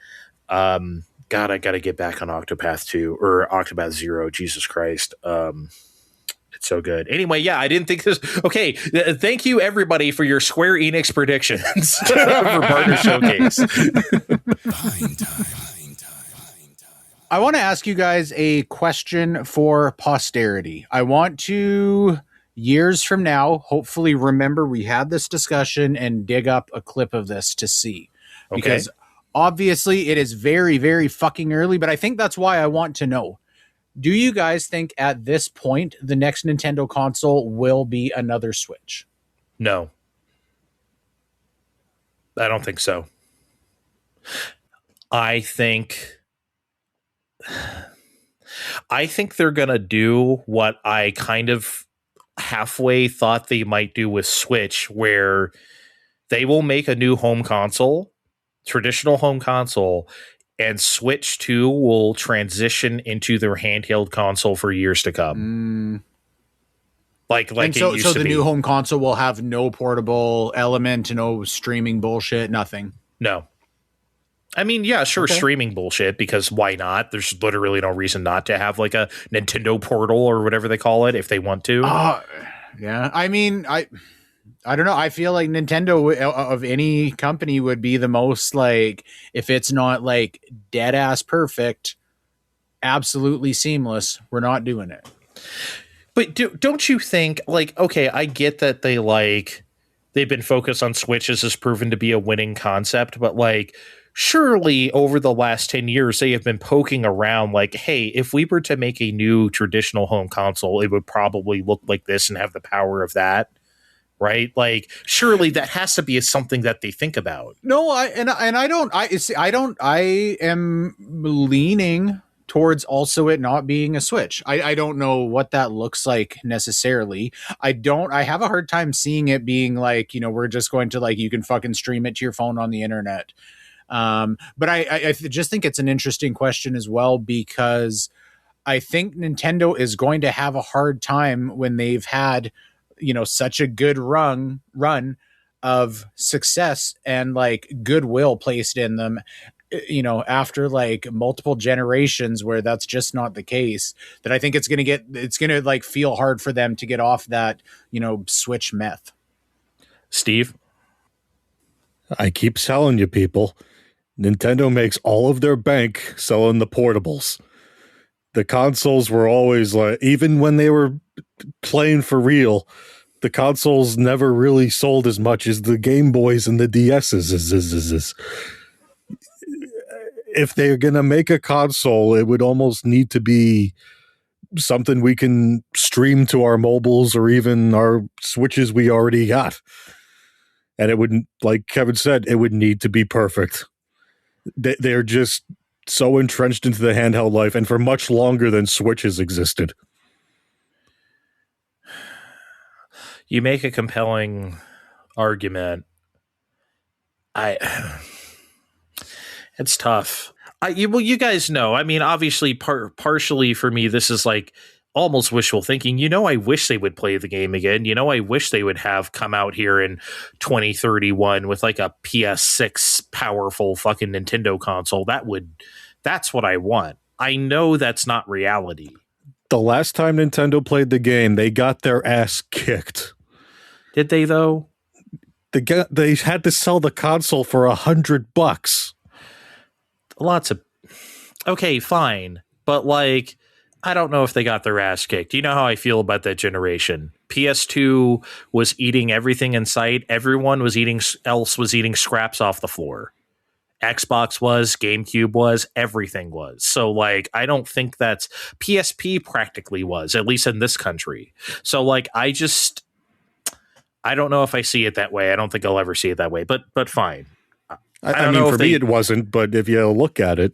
God, I got to get back on Octopath 2 or Octopath 0. Jesus Christ. It's so good. Anyway, yeah, I didn't think this. Okay, thank you everybody for your Square Enix predictions for Partner Showcase. Fine time. I want to ask you guys a question for posterity. I want to, years from now, hopefully remember we had this discussion and dig up a clip of this to see. Okay. Because obviously it is very, very fucking early, but I think that's why I want to know. Do you guys think at this point the next Nintendo console will be another Switch? No. I don't think so. I think they're going to do what I kind of halfway thought they might do with Switch, where they will make a new home console, traditional home console, and Switch 2 will transition into their handheld console for years to come. Like and so the new home console will have no portable element, no streaming bullshit, nothing. No. I mean, yeah, sure, streaming bullshit, because why not? There's literally no reason not to have like a Nintendo Portal or whatever they call it if they want to. Yeah. I mean, I don't know. I feel like Nintendo of any company would be the most like, if it's not like dead ass perfect, absolutely seamless, we're not doing it. But don't you think, like, okay, I get that they like they've been focused on Switches has proven to be a winning concept, but like surely over the last 10 years they have been poking around like, hey, if we were to make a new traditional home console, it would probably look like this and have the power of that. Right? Like surely that has to be something that they think about. No, I am leaning towards also it not being a Switch. I don't know what that looks like necessarily. I have a hard time seeing it being like, we're just going to like, you can fucking stream it to your phone on the internet. But I just think it's an interesting question as well, because I think Nintendo is going to have a hard time when they've had, such a good run of success and like goodwill placed in them, after like multiple generations where that's just not the case, that I think it's going to like feel hard for them to get off that, Switch meth. Steve? I keep telling you people, Nintendo makes all of their bank selling the portables. The consoles were always like, even when they were playing for real, the consoles never really sold as much as the Game Boys and the DS's. If they're going to make a console, it would almost need to be something we can stream to our mobiles or even our Switches we already got. And it wouldn't, like Kevin said, it would need to be perfect. They're just so entrenched into the handheld life, and for much longer than Switches existed. You make a compelling argument. It's tough. You guys know. I mean, obviously, partially for me, this is like almost wishful thinking. I wish they would play the game again. I wish they would have come out here in 2031 with like a PS6 powerful fucking Nintendo console. That's what I want. I know that's not reality. The last time Nintendo played the game, they got their ass kicked. Did they though? They had to sell the console for $100. Okay, fine. But like, I don't know if they got their ass kicked. You know how I feel about that generation. PS2 was eating everything in sight. Everyone was eating scraps off the floor. Xbox was, GameCube was, everything was. So like, I don't think that's PSP practically was, at least in this country. So like, I don't know if I see it that way. I don't think I'll ever see it that way, but fine. I mean, for me, it wasn't, but if you look at it,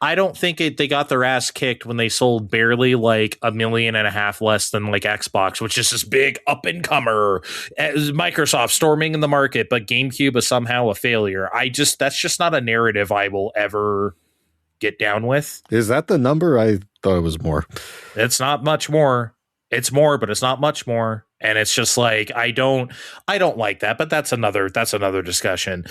I don't think they got their ass kicked when they sold barely like 1.5 million less than like Xbox, which is this big up and comer, Microsoft storming in the market, but GameCube is somehow a failure. That's just not a narrative I will ever get down with. Is that the number? I thought it was more. It's not much more. It's more, but it's not much more. And it's just like, I don't like that, but that's another discussion.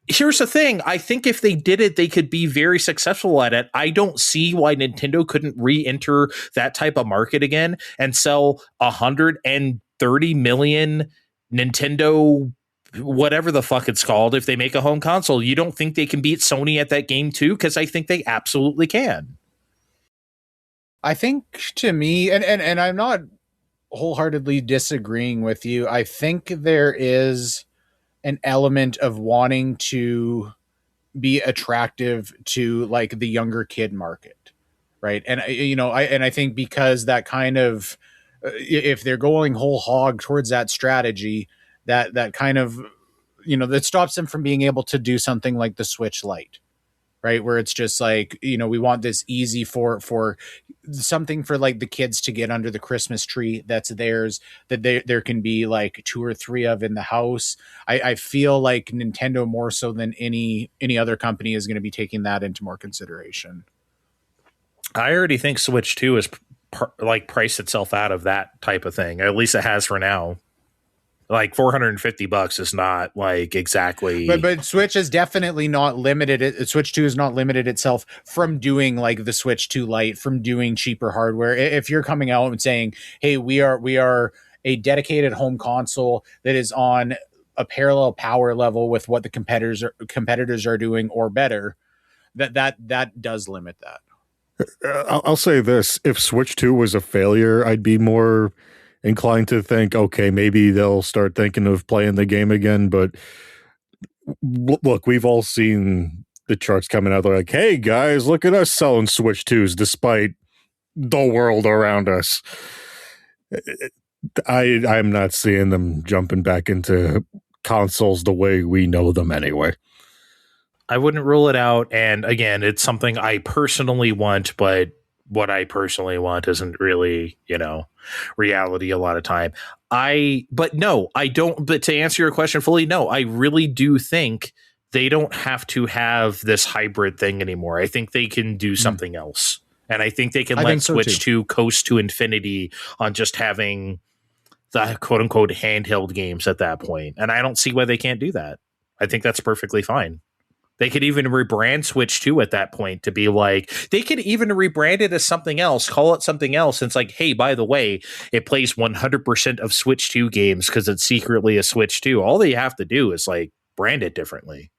Here's the thing. I think if they did it, they could be very successful at it. I don't see why Nintendo couldn't re-enter that type of market again and sell 130 million Nintendo, whatever the fuck it's called, if they make a home console. You don't think they can beat Sony at that game too? Because I think they absolutely can. I think to me, and I'm not wholeheartedly disagreeing with you. I think there is an element of wanting to be attractive to like the younger kid market, right? And I think because that kind of, if they're going whole hog towards that strategy, that kind of, that stops them from being able to do something like the Switch Lite, right? Where it's just like, we want this easy for something for like the kids to get under the Christmas tree that's theirs, that there can be like 2 or 3 of in the house. I feel like Nintendo more so than any other company is going to be taking that into more consideration. I already think Switch 2 is priced itself out of that type of thing. At least it has for now. Like $450 is not like exactly. But Switch is definitely not limited. Switch 2 is not limited itself from doing like the Switch 2 Lite, from doing cheaper hardware. If you're coming out and saying, hey, we are a dedicated home console that is on a parallel power level with what the competitors are doing or better, that does limit that. I'll say this. If Switch 2 was a failure, I'd be more inclined to think, okay, maybe they'll start thinking of playing the game again. But look, we've all seen the charts coming out. They're like, hey, guys, look at us selling Switch 2s despite the world around us. I'm not seeing them jumping back into consoles the way we know them anyway. I wouldn't rule it out. And again, it's something I personally want, but what I personally want isn't really, reality a lot of time. But to answer your question fully, no, I really do think they don't have to have this hybrid thing anymore. I think they can do something else. And I think they can let Switch 2 coast to infinity on just having the quote unquote handheld games at that point. And I don't see why they can't do that. I think that's perfectly fine. They could even rebrand Switch 2 at that point to be like, they could even rebrand it as something else, call it something else. And it's like, hey, by the way, it plays 100% of Switch 2 games because it's secretly a Switch 2. All they have to do is like brand it differently.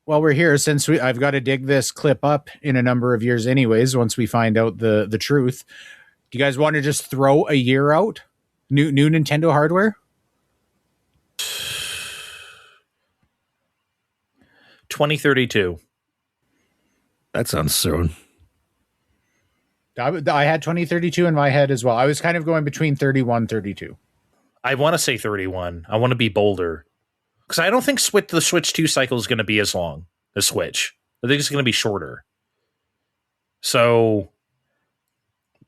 Well, we're here since I've got to dig this clip up in a number of years anyways, once we find out the truth. Do you guys want to just throw a year out? New Nintendo hardware? 2032. That sounds soon. I had 2032 in my head as well. I was kind of going between 31, 32. I want to say 31. I want to be bolder. Because I don't think the Switch 2 cycle is going to be as long as Switch. I think it's going to be shorter. So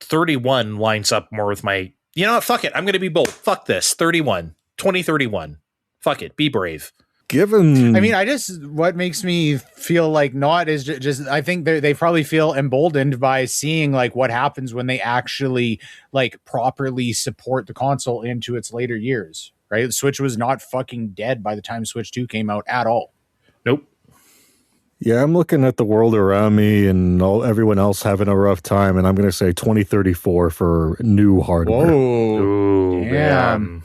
31 lines up more with my... You know what? Fuck it. I'm going to be bold. Fuck this. 31. 2031. Fuck it. Be brave. What makes me feel like not is just I think they probably feel emboldened by seeing like what happens when they actually like properly support the console into its later years, right? Switch was not fucking dead by the time Switch 2 came out at all. Nope. Yeah, I'm looking at the world around me and everyone else having a rough time, and I'm going to say 2034 for new hardware. Whoa. Ooh, damn.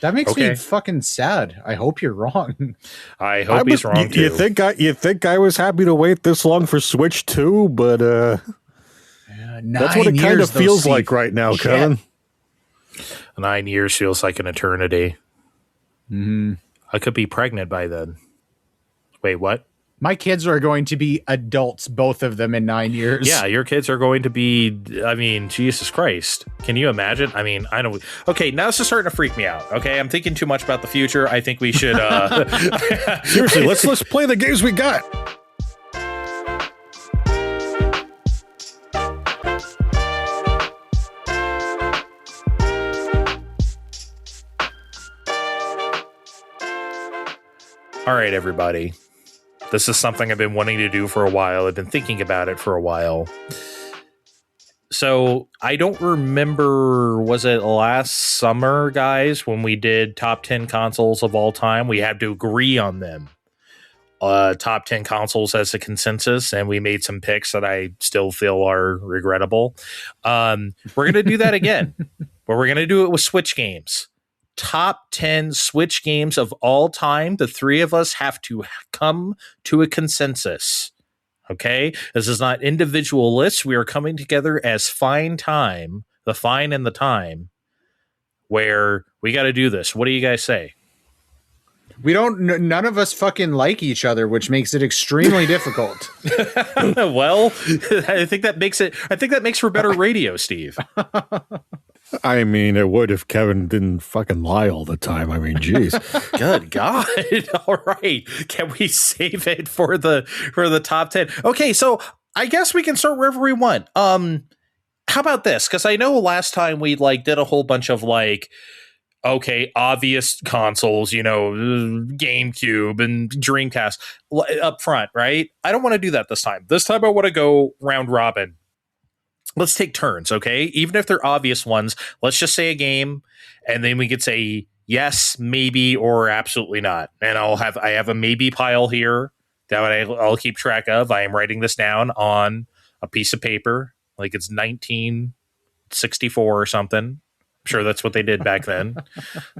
That makes me fucking sad. I hope you're wrong. I hope he's wrong too. You think I was happy to wait this long for Switch 2, but that's what it kind of feels like right now, Kevin. 9 years feels like an eternity. Mm-hmm. I could be pregnant by then. Wait, what? My kids are going to be adults, both of them, in 9 years. Yeah, your kids are going to be, Jesus Christ. Can you imagine? I don't... Okay, now this is starting to freak me out, okay? I'm thinking too much about the future. I think we should... Seriously, let's play the games we got. All right, everybody. This is something I've been wanting to do for a while. I've been thinking about it for a while. So I don't remember, was it last summer, guys, when we did top 10 consoles of all time? We had to agree on them. Top 10 consoles as a consensus, and we made some picks that I still feel are regrettable. We're going to do that again, but we're going to do it with Switch games. Top 10 Switch games of all time. The three of us have to come to a consensus. Okay? This is not individual lists. We are coming together as fine time, the fine and the time, where we got to do this. What do you guys say? None of us fucking like each other, which makes it extremely difficult. Well, I think that makes for better radio, Steve. I mean, it would if Kevin didn't fucking lie all the time. Geez. Good God. All right. Can we save it for the top 10? Okay, so I guess we can start wherever we want. How about this? Because I know last time we did a whole bunch of obvious consoles, GameCube and Dreamcast up front, right? I don't want to do that this time. This time I want to go round robin. Let's take turns, okay? Even if they're obvious ones, let's just say a game, and then we could say yes, maybe, or absolutely not. And I have a maybe pile here that I'll keep track of. I am writing this down on a piece of paper, like it's 1964 or something. I'm sure that's what they did back then.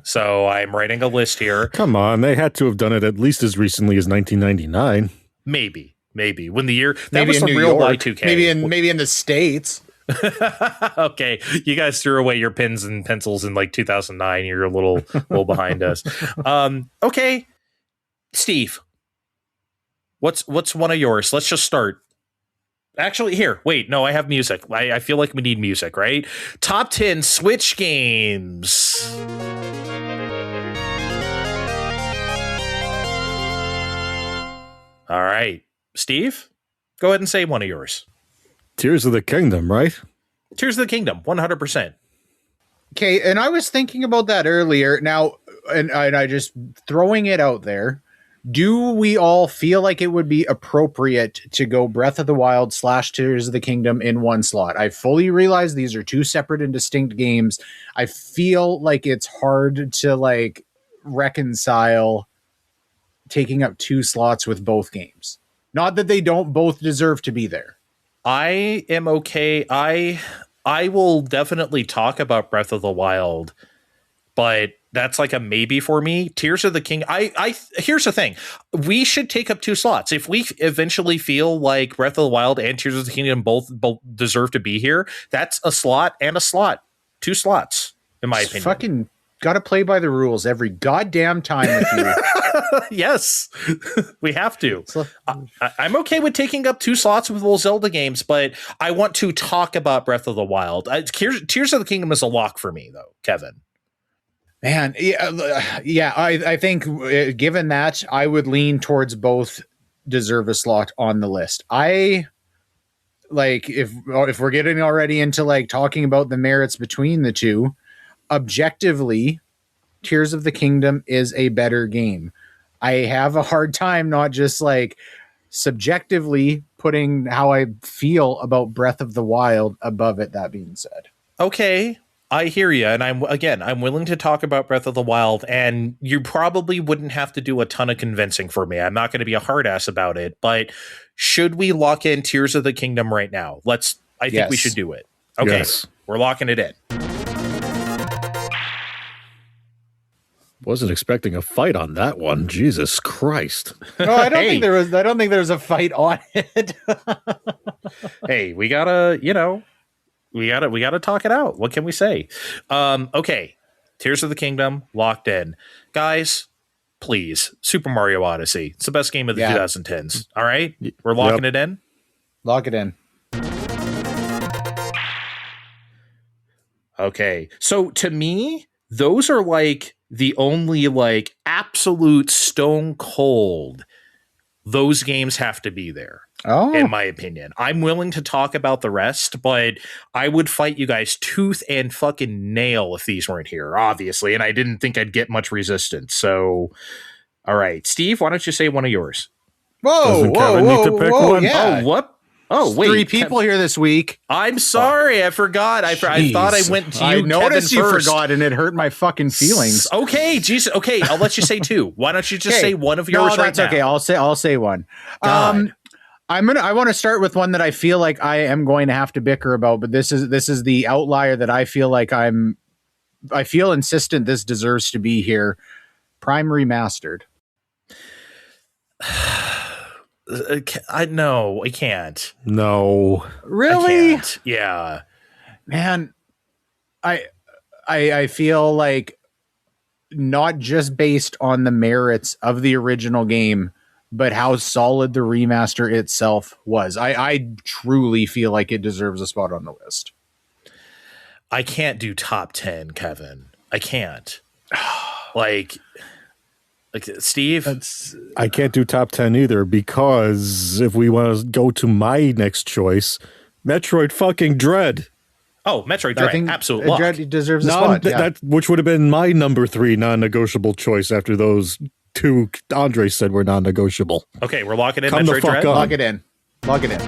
So I'm writing a list here. Come on, they had to have done it at least as recently as 1999. Maybe when the year that was the real Y2K. Maybe in the States. Okay, you guys threw away your pens and pencils in like 2009. You're a little behind us. Okay, Steve, what's one of yours? Let's just start. Actually, here, wait, no, I have music. I feel like we need music, right? Top 10 Switch games. All right, Steve, go ahead and say one of yours. Tears of the Kingdom, right? Tears of the Kingdom, 100%. Okay, and I was thinking about that earlier. Now, and I just throwing it out there. Do we all feel like it would be appropriate to go Breath of the Wild / Tears of the Kingdom in one slot? I fully realize these are two separate and distinct games. I feel like it's hard to like reconcile taking up two slots with both games. Not that they don't both deserve to be there. I am okay. I will definitely talk about Breath of the Wild, but that's like a maybe for me. Tears of the King. Here's the thing. We should take up two slots. If we eventually feel like Breath of the Wild and Tears of the Kingdom both deserve to be here, that's a slot and a slot. Two slots, in my opinion. Fucking gotta play by the rules every goddamn time with you. Yes, we have to. I'm okay with taking up two slots with little Zelda games, but I want to talk about Breath of the Wild. Tears of the Kingdom is a lock for me, though, Kevin. Man, yeah. I think given that, I would lean towards both deserve a slot on the list. I like if we're getting already into like talking about the merits between the two, objectively, Tears of the Kingdom is a better game. I have a hard time not just like subjectively putting how I feel about Breath of the Wild above it. That being said, okay. I hear you, and I'm willing to talk about Breath of the Wild, and you probably wouldn't have to do a ton of convincing for me. I'm not going to be a hard ass about it, but should we lock in Tears of the Kingdom right now? I think we should do it. Okay, yes. We're locking it in. Wasn't expecting a fight on that one. Jesus Christ. No, I don't think there was. I don't think there was a fight on it. Hey, we gotta talk it out. What can we say? Okay. Tears of the Kingdom locked in. Guys, please, Super Mario Odyssey. It's the best game of the 2010s. All right? We're locking it in. Lock it in. Okay. So to me, those are like the only like absolute stone cold. Those games have to be there. Oh, in my opinion. I'm willing to talk about the rest, but I would fight you guys tooth and fucking nail if these weren't here, obviously, and I didn't think I'd get much resistance. So, all right. Steve, why don't you say one of yours? Doesn't Kevin need to pick one? Yeah. Oh, what? Oh, wait. 3 people here this week. I'm sorry. I forgot. I thought I went to you, I noticed Kevin, you first. Forgot, and it hurt my fucking feelings. Okay, geez. Okay, I'll let you say 2. Why don't you just say one of yours right now? Okay, I'll say one. God. I want to start with one that I feel like I am going to have to bicker about, but this is the outlier that I feel like I feel insistent this deserves to be here. Prime Remastered. I can't. No. Really? I can't. Yeah. Man, I feel like not just based on the merits of the original game, but how solid the remaster itself was. I truly feel like it deserves a spot on the list. I can't do top 10, Kevin. I can't. like Steve? I can't do top 10 either, because if we want to go to my next choice, Metroid fucking Dread. Oh, Metroid Dread. Absolute lock. Dread deserves a spot. That, which would have been my number 3 non-negotiable choice after those 2 Andre said were non-negotiable. Okay, we're locking in Come the Metroid fuck Dread. on. Lock it in. Lock it in.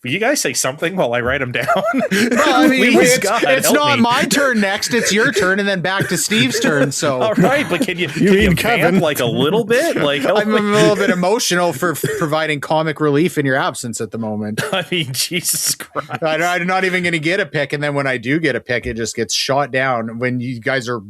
Will you guys say something while I write them down? Well, I mean, Please, it's God, it's help not me. my turn next. It's your turn, and then back to Steve's turn. So, All right, but can you mean vamp Kevin? like a little bit? Like, help I'm me. a little bit emotional for providing comic relief in your absence at the moment. I mean, Jesus Christ. I'm not even going to get a pick, and then when I do get a pick, it just gets shot down when you guys are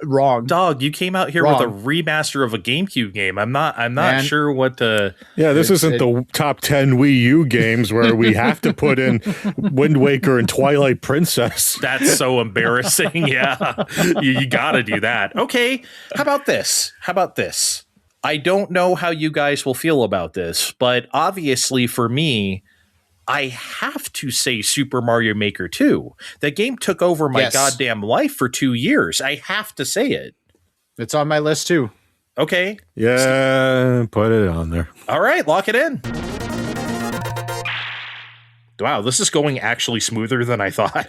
Wrong. Dog, you came out here Wrong. with a remaster of a GameCube game. I'm not Man. sure what the Yeah, this isn't the top 10 Wii U games where we have to put in Wind Waker and Twilight Princess. That's so embarrassing. Yeah, you got to do that. Okay, how about this? I don't know how you guys will feel about this, but obviously for me, I have to say Super Mario Maker 2. That game took over my goddamn life for 2 years. I have to say it. It's on my list too. Okay. Yeah, put it on there. All right, lock it in. Wow, this is going actually smoother than I thought.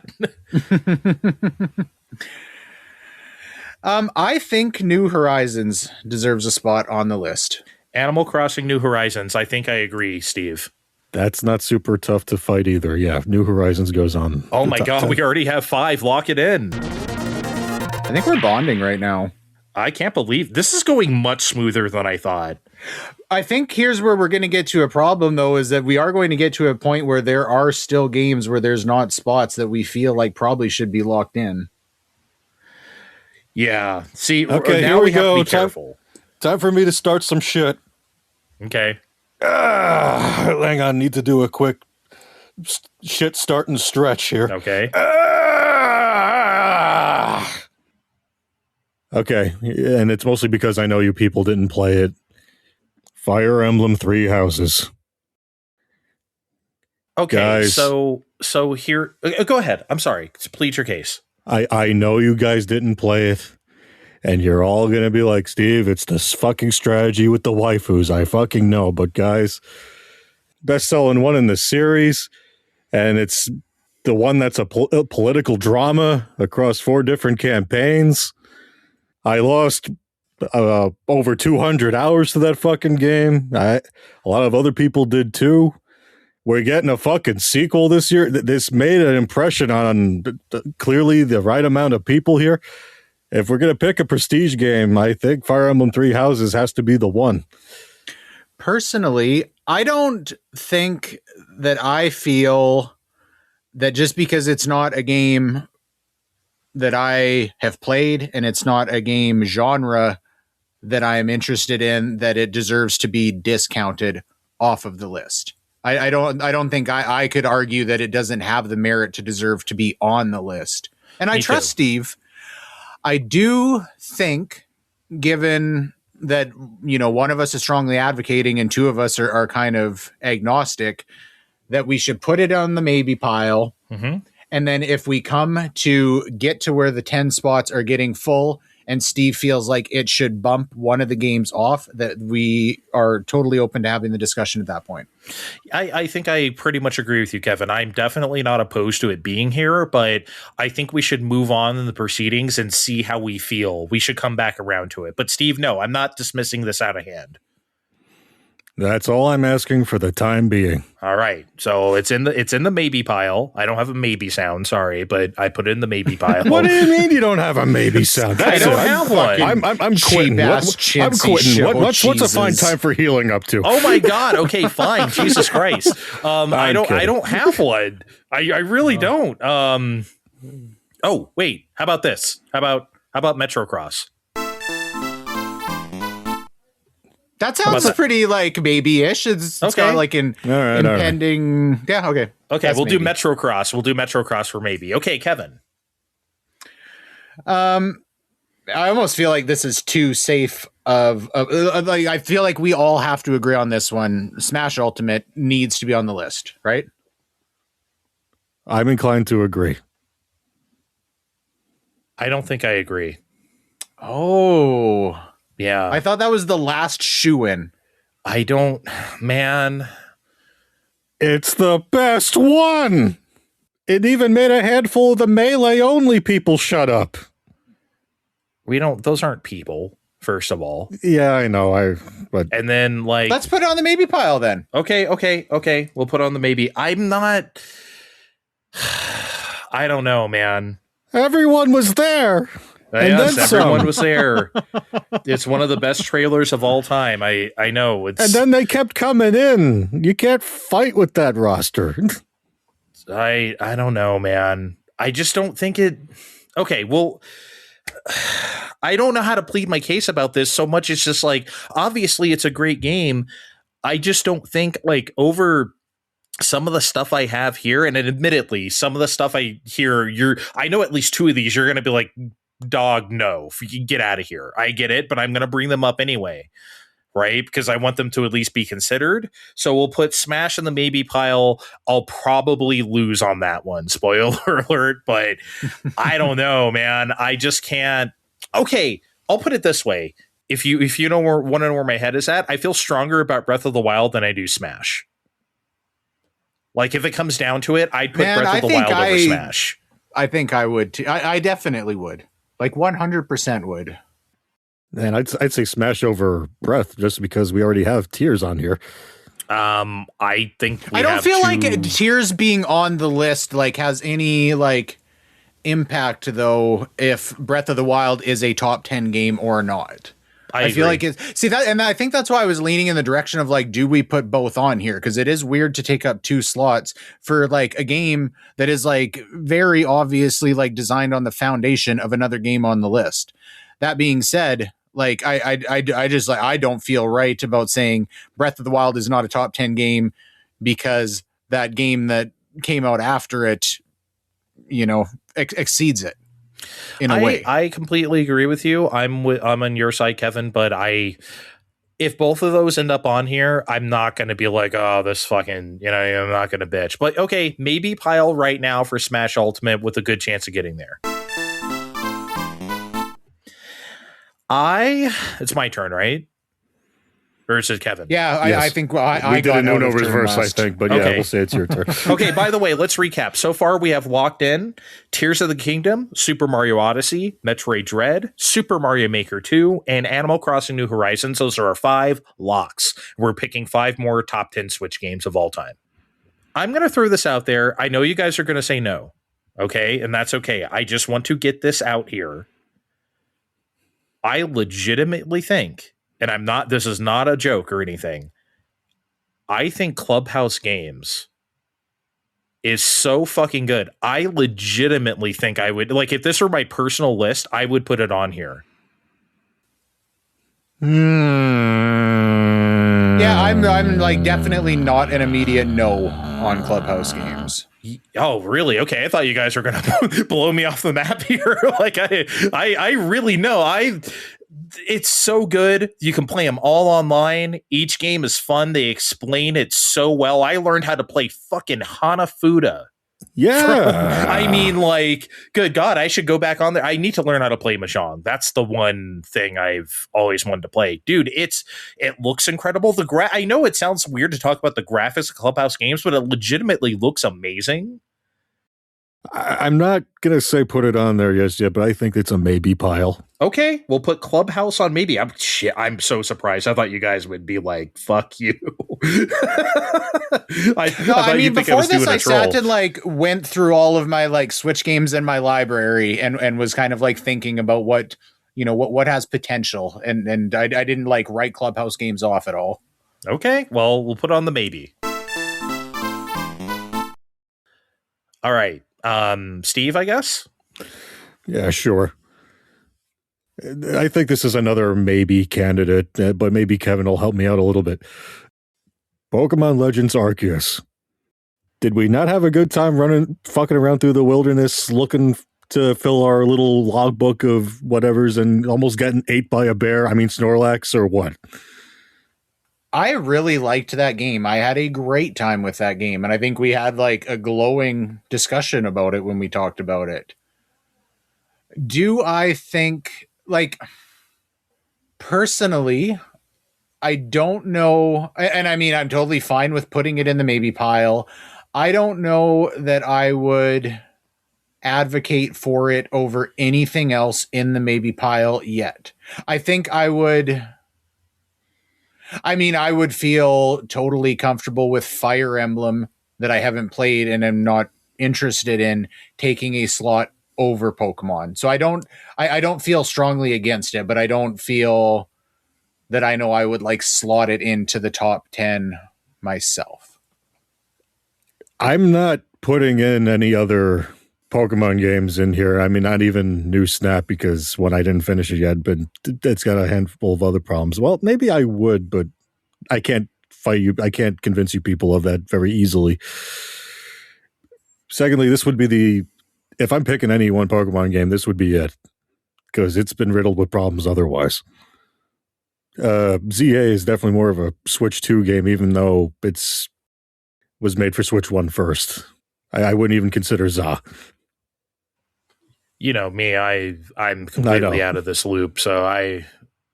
I think New Horizons deserves a spot on the list. Animal Crossing New Horizons. I think I agree, Steve. That's not super tough to fight either. Yeah, New Horizons goes on. Oh my God, 10. we already have 5. Lock it in. I think we're bonding right now. I can't believe this is going much smoother than I thought. I think here's where we're going to get to a problem, though, is that we are going to get to a point where there are still games where there's not spots that we feel like probably should be locked in. Yeah. See, Okay, now here we have go. to be careful. Time for me to start some shit. Okay. Hang on, need to do a quick shit start and stretch here. Okay. Okay, and it's mostly because I know you people didn't play it. Fire Emblem Three Houses. Okay. Guys. So here, go ahead. I'm sorry. Plead your case. I know you guys didn't play it, and you're all going to be like, Steve, it's this fucking strategy with the waifus. I fucking know. But guys, best-selling one in the series, and it's the one that's a political drama across 4 different campaigns. I lost over 200 hours to that fucking game. A lot of other people did too. We're getting a fucking sequel this year. This made an impression on clearly the right amount of people here. If we're going to pick a prestige game, I think Fire Emblem Three Houses has to be the one. Personally, I don't think that I feel that just because it's not a game that I have played and it's not a game genre that I am interested in, that it deserves to be discounted off of the list. I don't think I could argue that it doesn't have the merit to deserve to be on the list. And I trust Steve. I do think, given that, you know, one of us is strongly advocating and 2 of us are kind of agnostic, that we should put it on the maybe pile. Mm-hmm. And then if we come to get to where the 10 spots are getting full and Steve feels like it should bump one of the games off, that we are totally open to having the discussion at that point. I think I pretty much agree with you, Kevin. I'm definitely not opposed to it being here, but I think we should move on in the proceedings and see how we feel. We should come back around to it. But Steve, no, I'm not dismissing this out of hand. That's all I'm asking for the time being. All right. So it's in the maybe pile. I don't have a maybe sound, sorry, but I put it in the maybe pile. What do you mean you don't have a maybe sound? I don't have one. I'm quitting. I'm quitting. What's a fine time for healing up to? Oh my God. Okay, fine. Jesus Christ. I don't have one. I really don't. Oh, wait. How about this? How about Metro Cross? That sounds pretty like maybe-ish. It's got like an impending. Right. Yeah, okay. Okay, That's we'll maybe. do Metro Cross. We'll do Metro Cross for maybe. Okay, Kevin. I almost feel like this is too safe like, I feel like we all have to agree on this one. Smash Ultimate needs to be on the list, right? I'm inclined to agree. I don't think I agree. Oh. Yeah. I thought that was the last shoe-in. I don't, man. It's the best one. It even made a handful of the melee-only people shut up. Those aren't people, first of all. Yeah, I know. And then, like, let's put it on the maybe pile then. Okay. We'll put on the maybe. I'm not, I don't know, man. Everyone was there. And yes, then everyone some. was there. It's one of the best trailers of all time. I know. And then they kept coming in. You can't fight with that roster. I don't know, man. I just don't think it. Okay, well, I don't know how to plead my case about this so much. It's just like, obviously it's a great game. I just don't think like over some of the stuff I have here, and admittedly, some of the stuff I hear, I know at least two of these, you're going to be like, dog, no, get out of here. I get it, but I'm going to bring them up anyway, right? Because I want them to at least be considered. So we'll put Smash in the maybe pile. I'll probably lose on that one. Spoiler alert, but I don't know, man. I just can't. Okay, I'll put it this way. If you don't want to know where my head is at, I feel stronger about Breath of the Wild than I do Smash. Like, if it comes down to it, I'd put Breath of the Wild over Smash. I think I would too. I definitely would. Like 100% would. And I'd say Smash over Breath just because we already have Tears on here. I think I don't feel like Tears being on the list like has any like impact though if Breath of the Wild is a top 10 game or not. I feel like and I think that's why I was leaning in the direction of like, do we put both on here? Because it is weird to take up 2 slots for like a game that is like very obviously like designed on the foundation of another game on the list. That being said, like I just like I don't feel right about saying Breath of the Wild is not a top 10 game because that game that came out after it, you know, exceeds it. In a way, I completely agree with you. I'm on your side, Kevin. But if both of those end up on here, I'm not going to be like, oh, this fucking, I'm not going to bitch. But okay, maybe pile right now for Smash Ultimate with a good chance of getting there. It's my turn, right? Or is it Kevin? Yeah, Yes. I think I we did got an Uno reverse, I think, but Okay. yeah, we'll say it's your turn. Okay, by the way, let's recap. So far, we have locked in Tears of the Kingdom, Super Mario Odyssey, Metroid Dread, Super Mario Maker 2, and Animal Crossing New Horizons. Those are our 5 locks. We're picking 5 more top 10 Switch games of all time. I'm going to throw this out there. I know you guys are going to say no, okay? And that's okay. I just want to get this out here. I legitimately think, and this is not a joke or anything, I think Clubhouse Games is so fucking good. I legitimately think I would, like, if this were my personal list, I would put it on here. Yeah, I'm like definitely not an immediate no on Clubhouse Games. Oh, really? Okay, I thought you guys were going to blow me off the map here. Like, I really know. It's so good. You can play them all online. Each game is fun. They explain it so well. I learned how to play fucking Hanafuda. Yeah. I mean, like, good God, I should go back on there. I need to learn how to play Mahjong. That's the one thing I've always wanted to play. Dude, it looks incredible. I know it sounds weird to talk about the graphics of Clubhouse Games, but it legitimately looks amazing. I'm not going to say put it on there yet, but I think it's a maybe pile. Okay, we'll put Clubhouse on maybe. I'm so surprised. I thought you guys would be like, fuck you. I mean, before this, I sat and like went through all of my like Switch games in my library and was kind of like thinking about what has potential. And I didn't like write Clubhouse Games off at all. Okay, well, we'll put on the maybe. All right. Steve, I guess? Yeah, sure. I think this is another maybe candidate, but maybe Kevin will help me out a little bit. Pokemon Legends Arceus. Did we not have a good time fucking around through the wilderness looking to fill our little logbook of whatevers and almost getting ate by a bear? I mean, Snorlax or what? I really liked that game. I had a great time with that game. And I think we had like a glowing discussion about it when we talked about it. Do I think, like, personally, I don't know. And I mean, I'm totally fine with putting it in the maybe pile. I don't know that I would advocate for it over anything else in the maybe pile yet. I think I would feel totally comfortable with Fire Emblem that I haven't played and am not interested in taking a slot over Pokemon. So I don't feel strongly against it, but I don't feel that I know I would like slot it into the top 10 myself. I'm not putting in any other Pokemon games in here. I mean, not even New Snap, because when I didn't finish it yet, but it's got a handful of other problems. Well, maybe I would, but I can't fight you. I can't convince you people of that very easily. Secondly, this would be if I'm picking any one Pokemon game, this would be it, because it's been riddled with problems otherwise. ZA is definitely more of a Switch 2 game, even though was made for Switch 1 first. I wouldn't even consider ZA. You know me, I'm completely out of this loop, so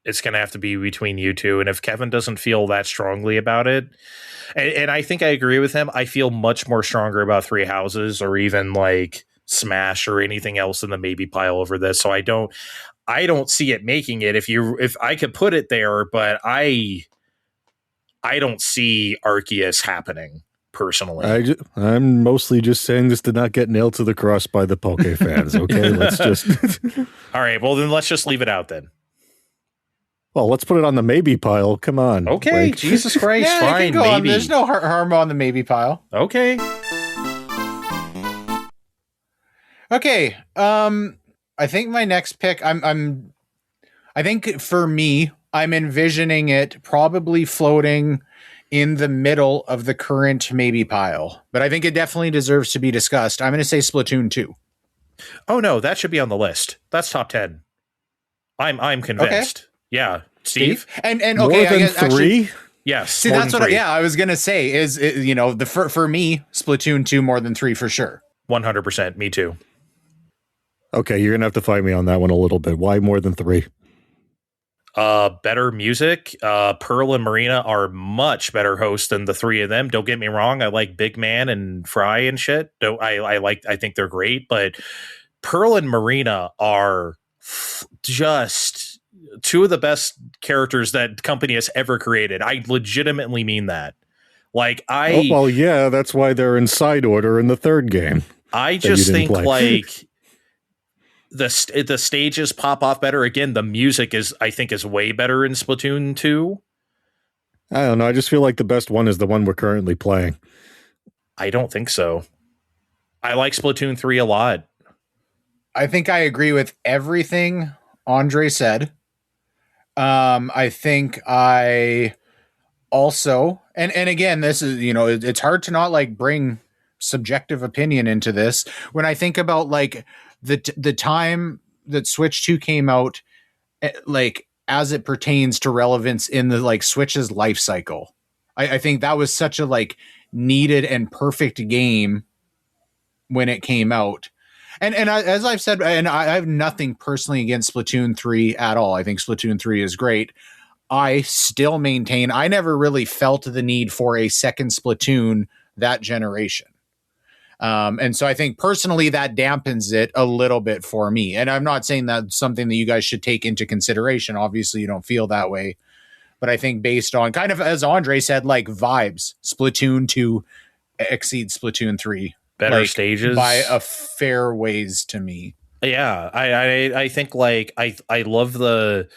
it's going to have to be between you two. And if Kevin doesn't feel that strongly about it, and I think I agree with him, I feel much more stronger about Three Houses or even like Smash or anything else in the maybe pile over this. So I don't see it making it. If I could put it there, but I don't see Arceus happening. Personally, I'm mostly just saying this did not get nailed to the cross by the Poke fans. Okay, let's just. All right, well then let's just leave it out then. Well, let's put it on the maybe pile. Come on. Okay, Jesus Christ, yeah, fine, maybe. There's no harm on the maybe pile. Okay. Okay. I think my next pick. I think for me, I'm envisioning it probably floating in the middle of the current maybe pile, but I think it definitely deserves to be discussed. I'm going to say Splatoon 2. Oh no, that should be on the list. That's top 10. I'm convinced. Okay. Yeah, Steve. And more okay, than I guess, three. Actually, yes. See, that's what. I was going to say is for me, Splatoon 2 more than 3 for sure. 100%. Me too. Okay, you're gonna have to fight me on that one a little bit. Why more than 3? Better music. Pearl and Marina are much better hosts than the three of them. Don't get me wrong. I like Big Man and Fry and shit. I think they're great, but Pearl and Marina are just two of the best characters that company has ever created. I legitimately mean that. Well, yeah, that's why they're in side order in the third game. I just think the stages pop off better. Again, the music is way better in Splatoon 2. I don't know. I just feel like the best one is the one we're currently playing. I don't think so. I like Splatoon 3 a lot. I think I agree with everything Andre said. I think I also, and again, this is, it's hard to not bring subjective opinion into this. When I think about the time that Switch 2 came out, as it pertains to relevance in the Switch's life cycle, I think that was such a needed and perfect game when it came out. And as I've said, and I have nothing personally against Splatoon 3 at all. I think Splatoon 3 is great. I still maintain I never really felt the need for a second Splatoon that generation. And so I think personally that dampens it a little bit for me. And I'm not saying that's something that you guys should take into consideration. Obviously, you don't feel that way. But I think based on kind of, as Andre said, vibes, Splatoon 2 exceeds Splatoon 3. Better stages. By a fair ways to me. Yeah, I think I love the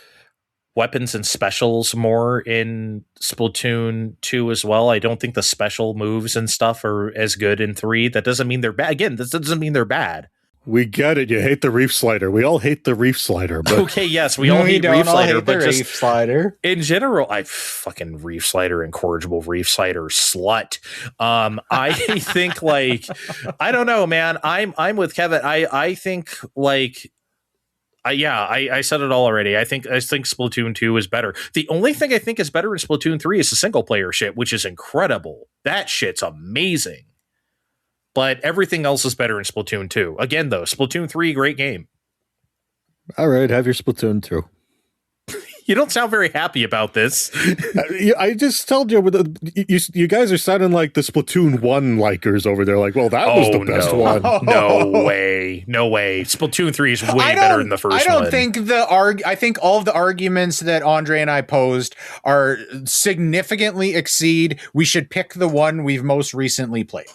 weapons and specials more in Splatoon 2 as well. I don't think the special moves and stuff are as good in 3. That doesn't mean they're bad. Again, this doesn't mean they're bad. We get it. You hate the Reef Slider. We all hate the Reef Slider. But okay, yes, we all hate Reef Slider, but just Reef Slider. In general, I fucking Reef Slider, incorrigible Reef Slider slut. I think I don't know, man. I'm with Kevin. I think I said it all already. I think Splatoon 2 is better. The only thing I think is better in Splatoon 3 is the single player shit, which is incredible. That shit's amazing. But everything else is better in Splatoon 2. Again, though, Splatoon 3, great game. All right, have your Splatoon 2. You don't sound very happy about this. I just told you, you guys are sounding like the Splatoon 1 likers over there. Well, that was the best one. No way. No way. Splatoon 3 is way better than the first one. I don't think I think all of the arguments that Andre and I posed are significantly exceed. We should pick the one we've most recently played.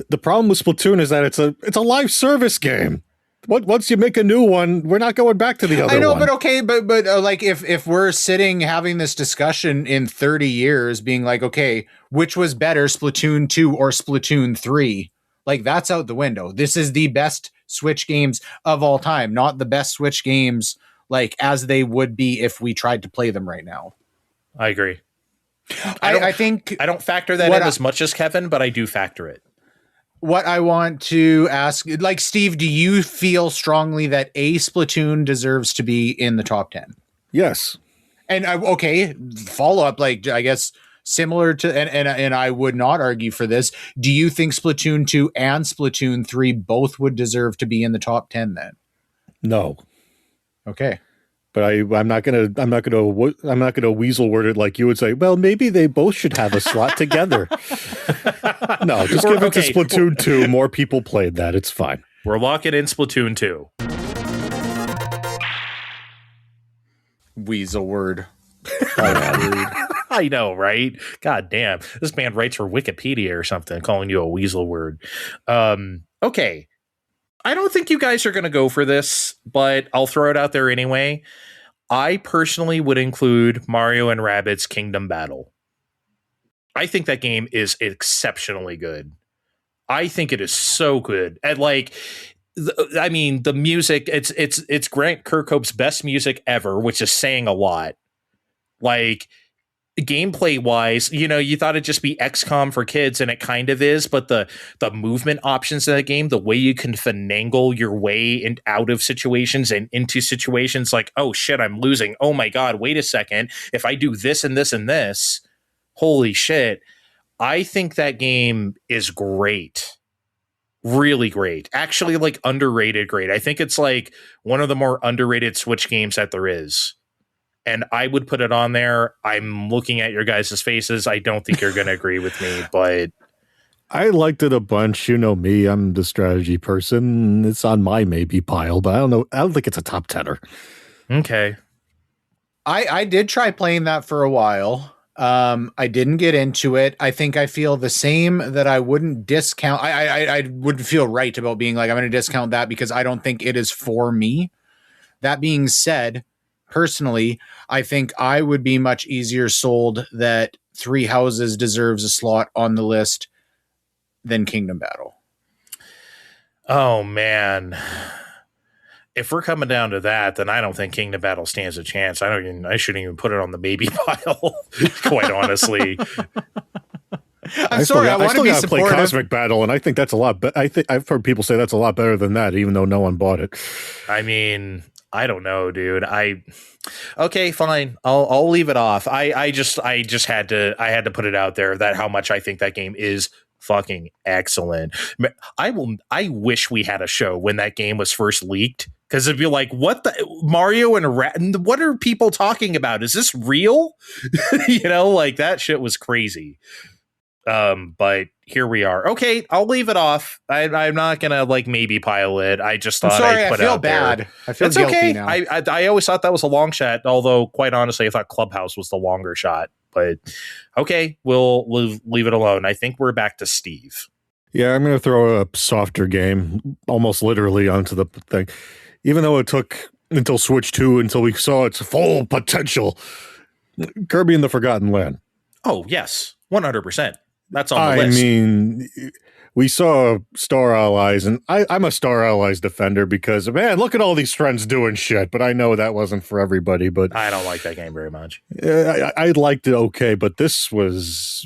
The problem with Splatoon is that it's a live service game. Once you make a new one, we're not going back to the other one. I know, but okay, but if we're sitting having this discussion in 30 years, being okay, which was better, Splatoon 2 or Splatoon 3? Like, that's out the window. This is the best Switch games of all time, not the best Switch games like as they would be if we tried to play them right now. I agree. I think I don't factor that in as much as Kevin, but I do factor it. What I want to ask, like, Steve, do you feel strongly that a Splatoon deserves to be in the top 10? Yes. And okay, follow up, like, I guess similar to, and I would not argue for this. Do you think Splatoon 2 and Splatoon 3 both would deserve to be in the top 10 then? No. Okay. But I'm not gonna weasel word it like you would say. Well, maybe they both should have a slot together. No, just give it to Splatoon 2. More people played that. It's fine. We're locking in Splatoon 2. Weasel word. I know, right? God damn. This man writes for Wikipedia or something, calling you a weasel word. Okay. I don't think you guys are going to go for this, but I'll throw it out there anyway. I personally would include Mario and Rabbids Kingdom Battle. I think that game is exceptionally good. I think it is so good. And like, I mean, the music, it's Grant Kirkhope's best music ever, which is saying a lot. Like, gameplay wise, you know, you thought it'd just be XCOM for kids, and it kind of is, but the movement options in that game, the way you can finagle your way in out of situations and into situations, like, oh shit, I'm losing. Oh my God, wait a second. If I do this and this and this, holy shit. I think that game is great. Really great. Actually, like, underrated great. I think it's like one of the more underrated Switch games that there is. And I would put it on there. I'm looking at your guys' faces. I don't think you're going to agree with me, but I liked it a bunch. You know me. I'm the strategy person. It's on my maybe pile, but I don't know. I don't think it's a top 10er. Okay. I did try playing that for a while. I didn't get into it. I think I feel the same, that I wouldn't discount. I wouldn't feel right about being like, I'm going to discount that because I don't think it is for me. That being said, personally, I think I would be much easier sold that Three Houses deserves a slot on the list than Kingdom Battle. Oh, man. If we're coming down to that, then I don't think Kingdom Battle stands a chance. I shouldn't even put it on the maybe pile, quite honestly. I'm sorry, I want to be supportive. Play Cosmic Battle, and I think that's a lot better. I've heard people say that's a lot better than that, even though no one bought it. I mean, I don't know, dude. Okay, fine. I'll leave it off. I just had to put it out there that how much I think that game is fucking excellent. I wish we had a show when that game was first leaked, because it'd be like, what the Mario and what are people talking about? Is this real? You know, like, that shit was crazy. But here we are. Okay, I'll leave it off. I'm not gonna like maybe pile it. I just thought I'd put it out bad. there. I feel guilty okay. now. I always thought that was a long shot, although quite honestly, I thought Clubhouse was the longer shot. But okay, we'll leave it alone. I think we're back to Steve. Yeah, I'm gonna throw a softer game, almost literally, onto the thing. Even though it took until Switch 2 until we saw its full potential, Kirby and the Forgotten Land. Oh yes, 100%. That's on the I list. mean, we saw Star Allies, and I'm a Star Allies defender because, man, look at all these friends doing shit. But I know that wasn't for everybody. But I don't like that game very much. I liked it okay, but this was,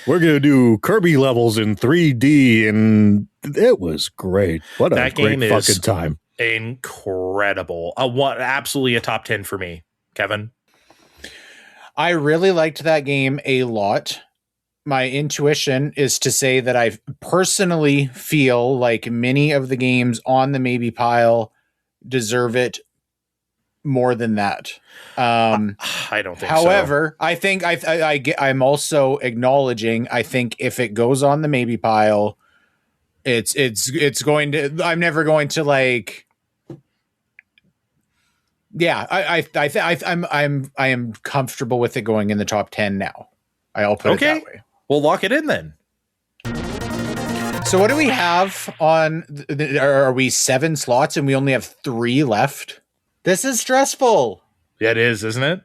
we're going to do Kirby levels in 3D, and it was great. What a great fucking time. Incredible. Absolutely a top 10 for me. Kevin? I really liked that game a lot. My intuition is to say that I personally feel like many of the games on the maybe pile deserve it more than that. I don't think however, so. I think I'm also acknowledging, I think if it goes on the maybe pile, it's going to, I'm never going to like, yeah, I am comfortable with it going in the top 10 now. I'll put it that way. We'll lock it in then. So what do we have on? Are we 7 slots and we only have 3 left? This is stressful. Yeah, it is, isn't it?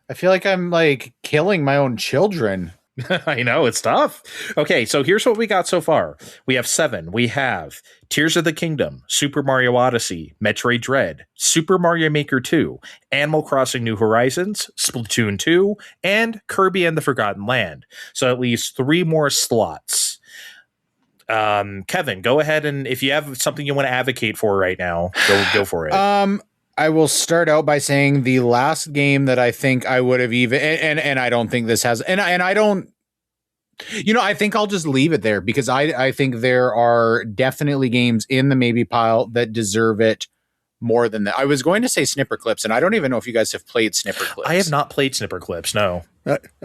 I feel like I'm like killing my own children. I know, it's tough. Okay, so here's what we got so far. We have 7. We have Tears of the Kingdom, Super Mario Odyssey, Metroid Dread, Super Mario Maker 2, Animal Crossing New Horizons, Splatoon 2, and Kirby and the Forgotten Land. So at least 3 more slots. Kevin, go ahead, and if you have something you want to advocate for right now, go for it. I will start out by saying the last game that I think I would have even, and I don't think this has, and I don't, I think I'll just leave it there because I think there are definitely games in the maybe pile that deserve it more than that. I was going to say Snipper Clips, and I don't even know if you guys have played Snipper Clips. I have not played Snipper Clips, no.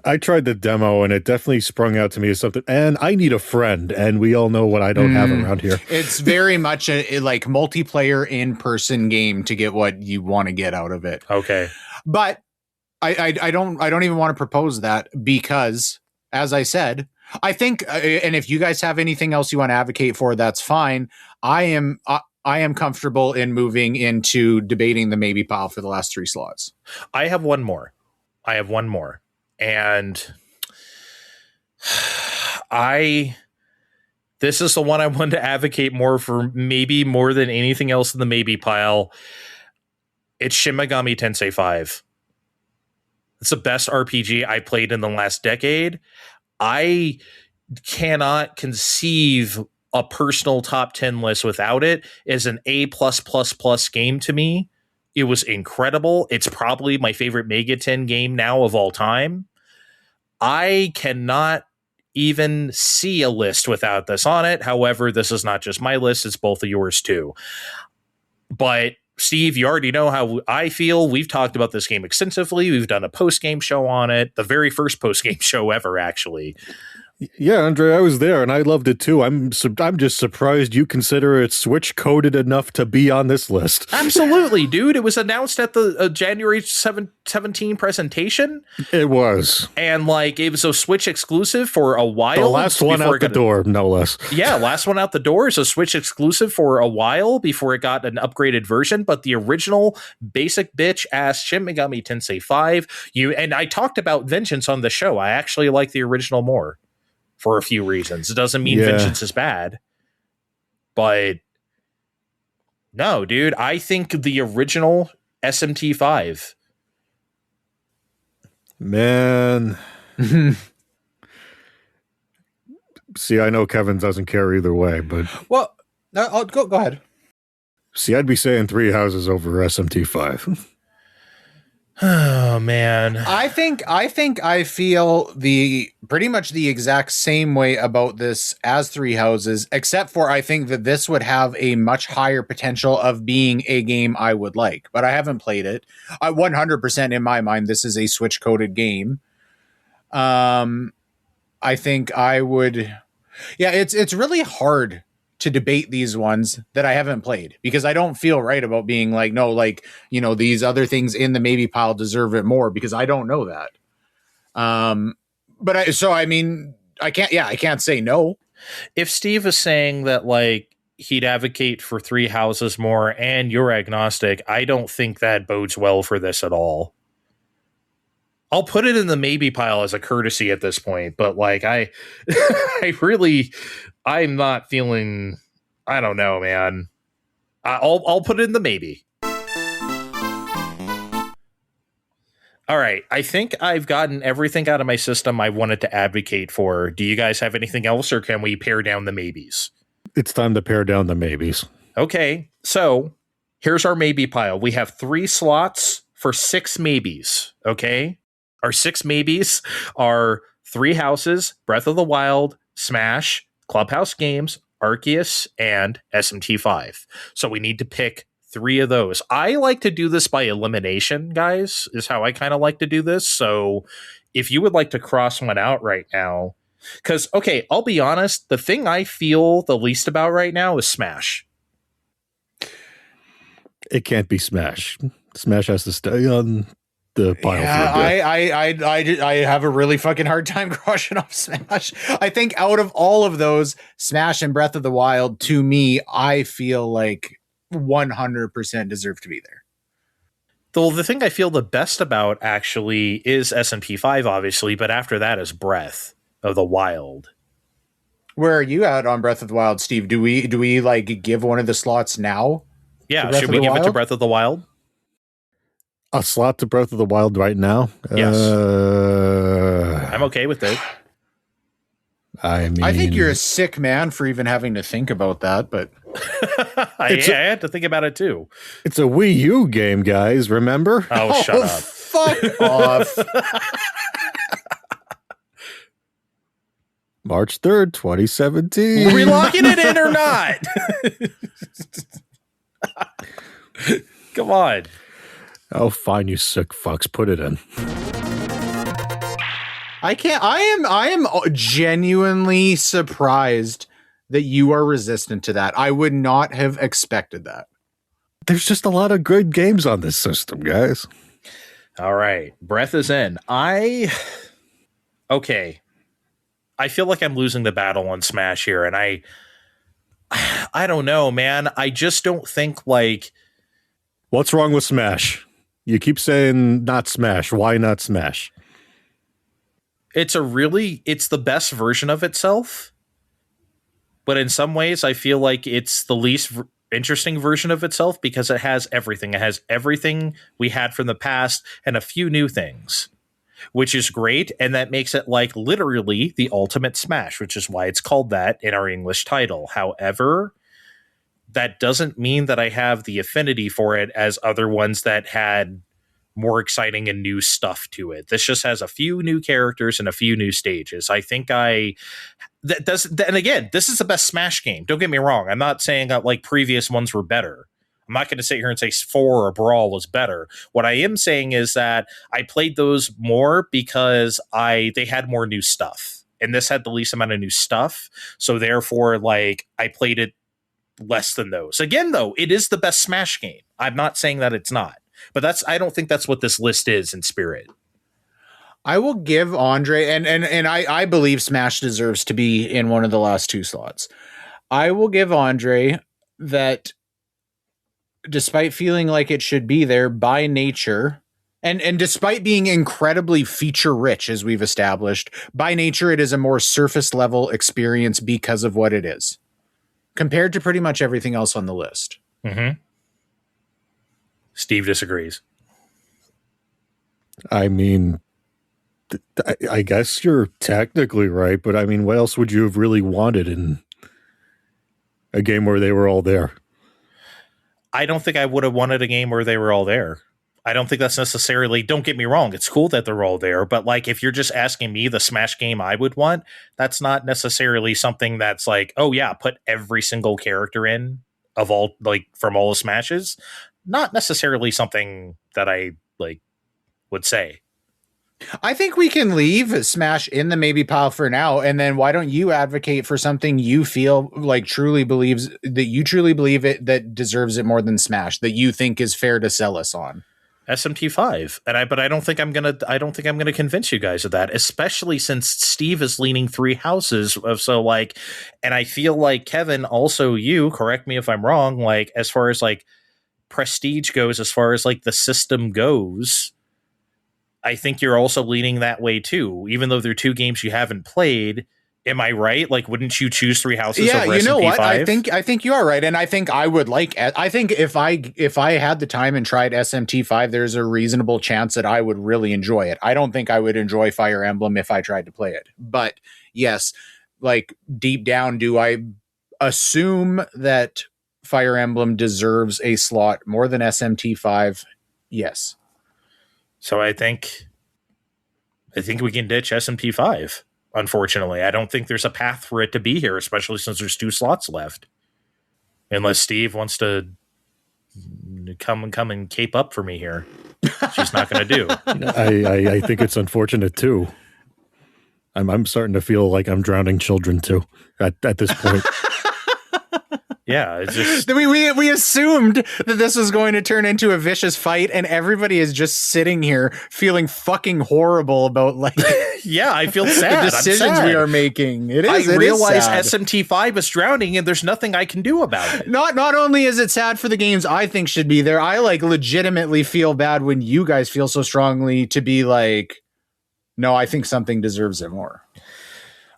I tried the demo, and it definitely sprung out to me as something, and I need a friend, and we all know what I don't have around here. It's very much a like multiplayer in-person game to get what you want to get out of it. Okay. But I don't even want to propose that because, as I said, I think, and if you guys have anything else you want to advocate for, that's fine. I am comfortable in moving into debating the maybe pile for the last 3 slots. I have one more. And this is the one I wanted to advocate more for, maybe more than anything else in the maybe pile. It's Shin Megami Tensei 5. It's the best RPG I played in the last decade. I cannot conceive a personal top 10 list without it. Is an A+++ game to me. It was incredible. It's probably my favorite Mega 10 game now of all time. I cannot even see a list without this on it. However, this is not just my list, it's both of yours too. But Steve, you already know how I feel. We've talked about this game extensively. We've done a post-game show on it. The very first post-game show ever, actually. Yeah, Andre, I was there, and I loved it too. I'm just surprised you consider it Switch-coded enough to be on this list. Absolutely, dude. It was announced at the January 17 presentation. It was. And, it was a Switch exclusive for a while. The last one out the door, no less. Yeah, last one out the door is a Switch exclusive for a while before it got an upgraded version. But the original basic bitch-ass Shin Megami Tensei 5, and I talked about Vengeance on the show. I actually like the original more. For a few reasons. It doesn't mean Vengeance is bad. But no, dude, I think the original SMT5. Man. See, I know Kevin doesn't care either way, but... Well, I'll go ahead. See, I'd be saying 3 Houses over SMT5. Oh man. I think I feel pretty much the exact same way about this as 3 Houses, except for I think that this would have a much higher potential of being a game I would like, but I haven't played it. 100% in my mind, this is a Switch coded game. I think I would. Yeah, it's really hard to debate these ones that I haven't played because I don't feel right about being these other things in the maybe pile deserve it more because I don't know that. But I can't say no. If Steve is saying that he'd advocate for 3 Houses more and you're agnostic, I don't think that bodes well for this at all. I'll put it in the maybe pile as a courtesy at this point, but I'm not feeling. I don't know, man. I'll put it in the maybe. All right, I think I've gotten everything out of my system I wanted to advocate for. Do you guys have anything else, or can we pare down the maybes? It's time to pare down the maybes. Okay, so here's our maybe pile. We have 3 slots for 6 maybes. Okay, our 6 maybes are 3 Houses, Breath of the Wild, Smash, Clubhouse Games, Arceus, and SMT5. So we need to pick 3 of those. I like to do this by elimination, guys, is how I kind of like to do this. So if you would like to cross one out right now, because, okay, I'll be honest, the thing I feel the least about right now is Smash. It can't be Smash. Smash has to stay on the pile. Yeah, I have a really fucking hard time crushing off Smash. I think out of all of those, Smash and Breath of the Wild, to me, I feel like 100% deserve to be there. Though the thing I feel the best about actually is SMP5, obviously, but after that is Breath of the Wild. Where are you at on Breath of the Wild, Steve? Do we like give one of the slots now? Yeah, should we give it to Breath of the Wild? A slot to Breath of the Wild right now? Yes. I'm okay with it. I mean, I think you're a sick man for even having to think about that, but I had to think about it too. it's a Wii U game, guys. Remember? Oh, shut up. Fuck off. March 3rd, 2017. Are we locking it in or not? Come on. Oh, fine, you sick fucks. Put it in. I am genuinely surprised that you are resistant to that. I would not have expected that. There's just a lot of good games on this system, guys. All right. Breath is in. Okay. I feel like I'm losing the battle on Smash here, and I don't know, man. I just don't think like... What's wrong with Smash? You keep saying not Smash. Why not Smash? It's the best version of itself, but in some ways I feel like it's the least interesting version of itself because it has everything. It has everything we had from the past and a few new things, which is great. And that makes it like literally the ultimate Smash, which is why it's called that in our English title. However, that doesn't mean that I have the affinity for it as other ones that had more exciting and new stuff to it. This just has a few new characters and a few new stages. I think and again, this is the best Smash game. Don't get me wrong. I'm not saying that like previous ones were better. I'm not going to sit here and say 4 or Brawl was better. What I am saying is that I played those more because they had more new stuff, and this had the least amount of new stuff. So therefore, like I played it less than those. Again, though, it is the best Smash game. I'm not saying that it's not. But I don't think that's what this list is in spirit. I will give Andre, and I believe Smash deserves to be in one of the last 2 slots. I will give Andre that despite feeling like it should be there by nature, and despite being incredibly feature rich, as we've established, by nature it is a more surface level experience because of what it is, compared to pretty much everything else on the list. Mm-hmm. Steve disagrees. I mean, I guess you're technically right, but I mean, what else would you have really wanted in a game where they were all there? I don't think I would have wanted a game where they were all there. I don't think that's necessarily, don't get me wrong, it's cool that they're all there, but like if you're just asking me the Smash game I would want, that's not necessarily something that's like, oh yeah, put every single character in of all, like from all the Smashes. Not necessarily something that I like would say. I think we can leave Smash in the maybe pile for now, and then why don't you advocate for something you feel like truly believes it that deserves it more than Smash, that you think is fair to sell us on? SMT5, but I don't think I'm gonna convince you guys of that, especially since Steve is leaning 3 houses of so like, and I feel like Kevin, also you correct me if I'm wrong, like as far as like prestige goes, as far as like the system goes, I think you're also leaning that way too, even though they're 2 games you haven't played. Am I right? Like, wouldn't you choose 3 houses over SMP5? You know what? I think you are right, and I think I would like. I think if I had the time and tried SMT5, there's a reasonable chance that I would really enjoy it. I don't think I would enjoy Fire Emblem if I tried to play it, but yes, like deep down, do I assume that Fire Emblem deserves a slot more than SMT5? Yes. So I think we can ditch SMT5. Unfortunately, I don't think there's a path for it to be here, especially since there's 2 slots left. Unless Steve wants to come and cape up for me here, she's not going to do. I think it's unfortunate too. I'm starting to feel like I'm drowning children too at this point. Yeah, it's just We assumed that this was going to turn into a vicious fight, and everybody is just sitting here feeling fucking horrible about like yeah, I feel sad. the decisions we are making. I realize SMT5 is drowning, and there's nothing I can do about it. Not only is it sad for the games I think should be there, I like legitimately feel bad when you guys feel so strongly to be like, no, I think something deserves it more.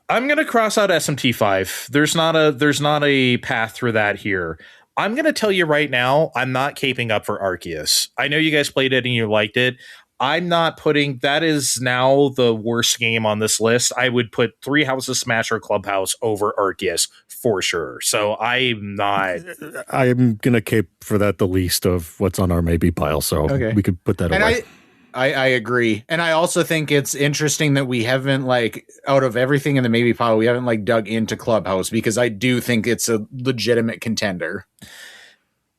I'm going to cross out SMT5. There's not a path through that here. I'm going to tell you right now, I'm not caping up for Arceus. I know you guys played it and you liked it. I'm not putting, that is now the worst game on this list. I would put Three Houses Smash or Clubhouse over Arceus for sure. So I'm going to cape for that the least of what's on our maybe pile. So we could put that away. I agree. And I also think it's interesting that we haven't, like, out of everything in the maybe pile, we haven't, like, dug into Clubhouse, because I do think it's a legitimate contender.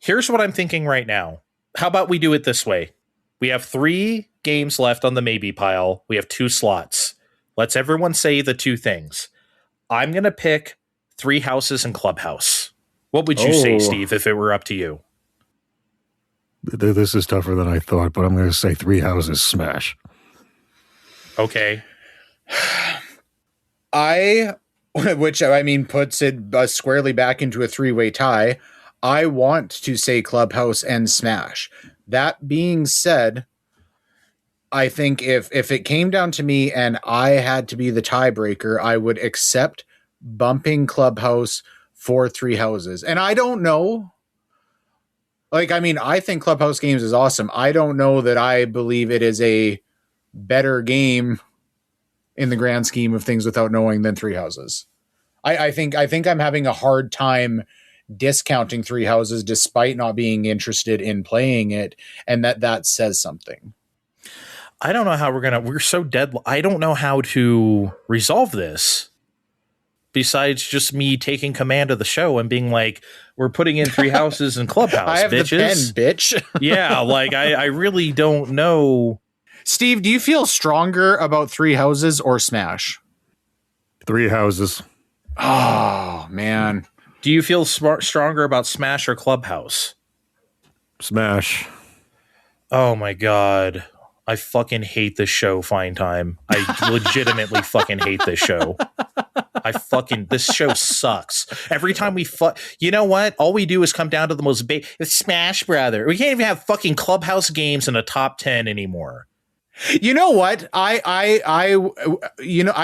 Here's what I'm thinking right now. How about we do it this way? We have 3 games left on the maybe pile. We have 2 slots. Let's everyone say the 2 things. I'm going to pick Three Houses and Clubhouse. What would you say, Steve, if it were up to you? This is tougher than I thought, but I'm going to say Three Houses Smash. Okay. Which I mean puts it squarely back into a 3-way tie. I want to say Clubhouse and Smash. That being said, I think if it came down to me and I had to be the tiebreaker, I would accept bumping Clubhouse for Three Houses. And I don't know. Like, I mean, I think Clubhouse Games is awesome. I don't know that I believe it is a better game in the grand scheme of things without knowing than Three Houses. I think I'm having a hard time discounting Three Houses despite not being interested in playing it, and that says something. I don't know how we're so dead. I don't know how to resolve this. Besides just me taking command of the show and being like, we're putting in Three Houses and Clubhouse, I have bitches. The pen, bitch. Yeah, like I really don't know. Steve, do you feel stronger about Three Houses or Smash? Three Houses. Oh, man. Do you feel stronger about Smash or Clubhouse? Smash. Oh my God. I fucking hate this show, Fine Time. I legitimately fucking hate this show. This show sucks. Every time we you know what? All we do is come down to the most it's Smash, brother. We can't even have fucking Clubhouse games in a top 10 anymore. You know what? I